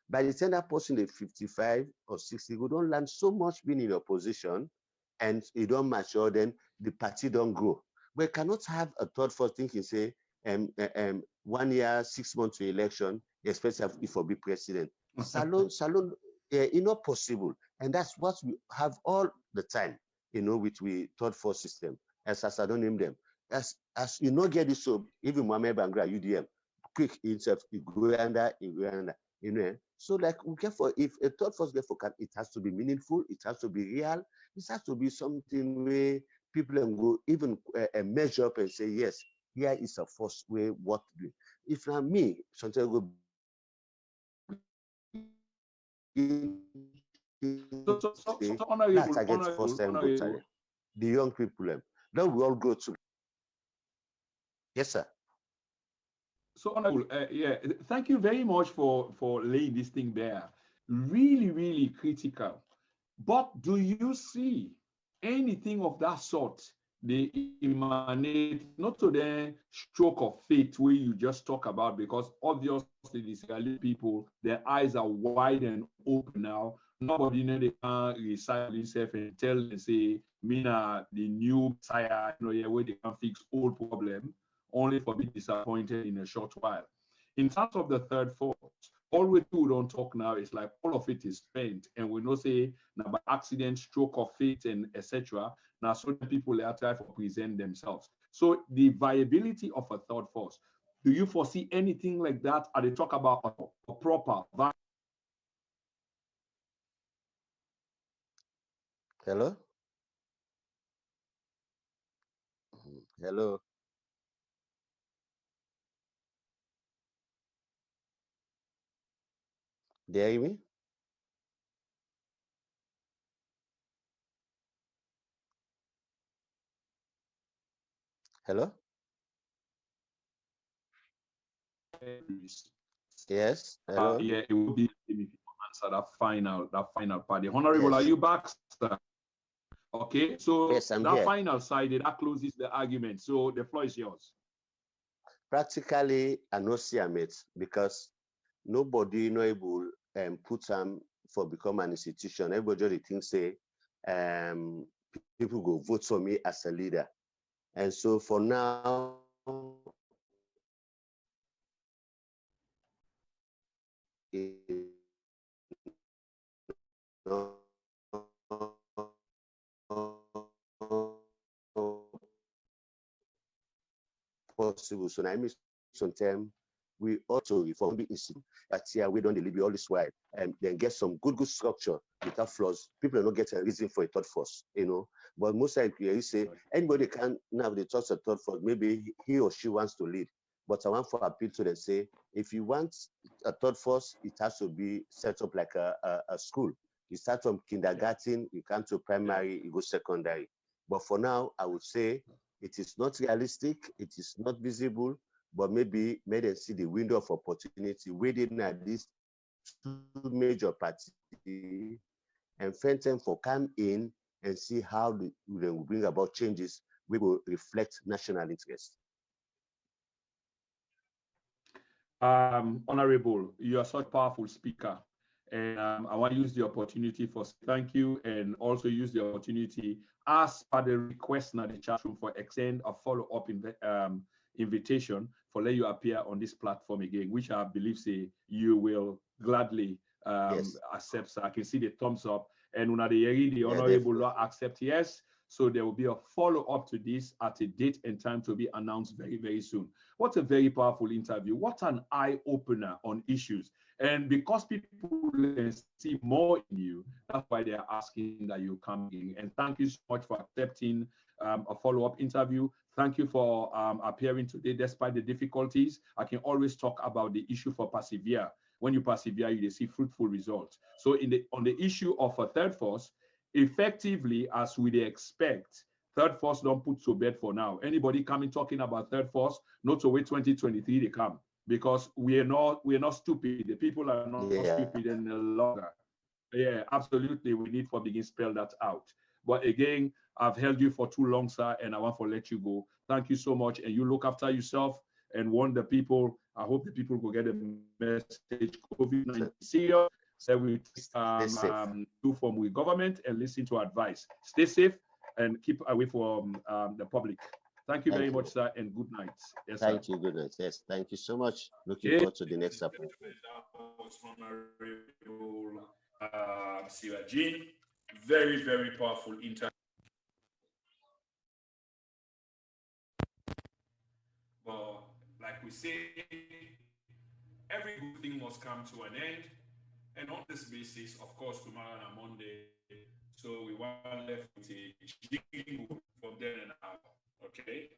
By the time that person is 55 or 60, we don't learn so much being in opposition and you don't mature, then the party don't grow. We cannot have a third force thinking, say, 1 year, 6 months to election, especially if we be president. Salon, it's not possible. And that's what we have all the time, with we third force system. As I don't name them. As you not get this, so even Mohamed Bangra, UDM, quick himself, Uganda. So like we care for if a third force get for it has to be meaningful, it has to be real, it has to be something where people can go even measure up and say, yes, here is a force way what to do. If not me, sometimes go Honorable. The young people, then we all go to. Yes, sir. So honorable, thank you very much for laying this thing there. Really, really critical. But do you see anything of that sort? They emanate not to the stroke of faith where you just talk about, because obviously the Israeli people, their eyes are wide and open now. Nobody they can recite themselves and tell and say, Mina, the new Messiah, where they can fix old problem, only for being disappointed in a short while. In terms of the third force, all we do don't talk now is like all of it is spent, and we know say now by accident, stroke of fate, and etc. Now certain people are trying to present themselves. So the viability of a third force, do you foresee anything like that? Are they talk about a proper? Hello. Hello. Do you hear me? Hello. Yes. Hello. Yeah, it would be if you answer that final part. The honorable, Yes. are you back, sir? Okay, so Yes, I'm that here. final side, that closes the argument. So the floor is yours. Practically, I no see am it because nobody no able put them for become an institution. Everybody thinks say people go vote for me as a leader. And so for now, possible. So I mean sometimes we also reform the institute, but here we don't deliver all this while and then get some good structure without flaws. People are not getting a reason for a third force, But most times you say anybody can now they touch a third force, maybe he or she wants to lead. But I want to appeal to them, say, if you want a third force, it has to be set up like a school. You start from kindergarten, you come to primary, you go secondary. But for now, I would say it is not realistic, it is not visible, but maybe may them see the window of opportunity within these two major parties and friend them for come in and see how we will bring about changes we will reflect national interest. Honorable, you are such a powerful speaker. And I want to use the opportunity for thank you, and also use the opportunity as per the request in the chat room for extend a follow-up invitation for let you appear on this platform again, which I believe say you will gladly Yes. accept. So I can see the thumbs up, and when the honorable law accept yes. So there will be a follow-up to this at a date and time to be announced very, very soon. What a very powerful interview. What an eye-opener on issues. And because people see more in you, that's why they're asking that you come in. And thank you so much for accepting a follow-up interview. Thank you for appearing today despite the difficulties. I can always talk about the issue for persevere. When you persevere, you see fruitful results. So on the issue of a third force, effectively, as we expect, third force don't put to bed for now. Anybody coming talking about third force, not to wait 2023 they come, because we are not stupid. The people are not stupid any longer. Yeah, absolutely. We need for begin spell that out. But again, I've held you for too long, sir, and I want to let you go. Thank you so much, and you look after yourself and warn the people. I hope the people will get a message. COVID-19 serious. So we do from with government and listen to advice. Stay safe and keep away from the public. Thank you very much, sir, and good night. Yes, thank you. Good night. Yes, thank you so much. Looking forward to the next appointment. Sirajin, very, very powerful interview. But like we say, every good thing must come to an end. And on this basis, of course, tomorrow and Monday, so we want left with a jingle from then and out. Okay?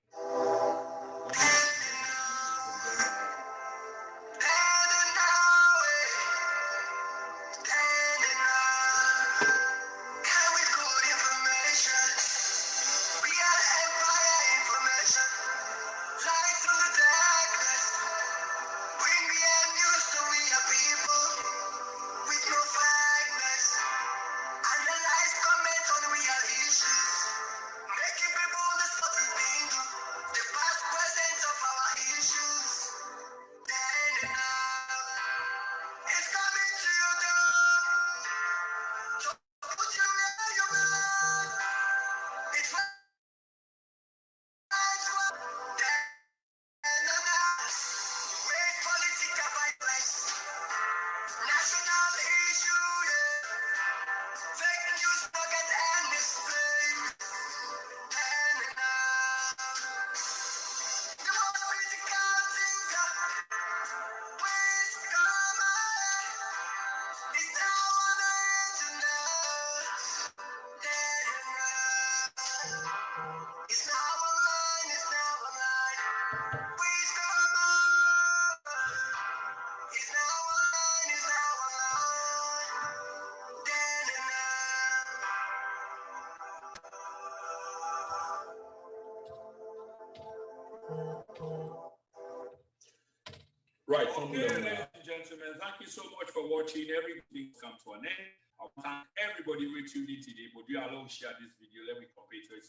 Right. Okay, ladies and gentlemen, thank you so much for watching. Everything's come to an end. I want to thank everybody who tuned in today. But do you allow share this video? Let me compare to it.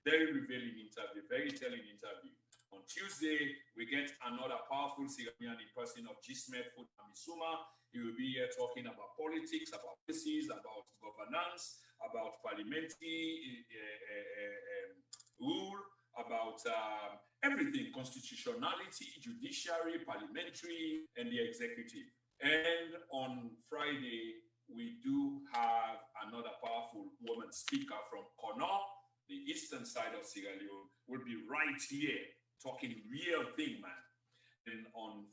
Very revealing interview, very telling interview. On Tuesday, we get another powerful Sirajin in person of Gismet Food Misuma. He will be here talking about politics, about policies, about governance, about parliamentary rule, about everything, constitutionality, judiciary, parliamentary, and the executive. And on Friday, we do have another powerful woman speaker from Kamara, the eastern side of Sierra Leone, will be right here talking real thing, man. And on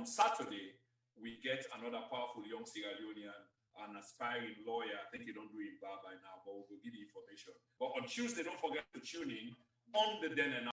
Saturday, we get another powerful young Sierra Leonean, an aspiring lawyer. I think you don't do it by now, but we'll give you information. But on Tuesday, don't forget to tune in on the Den and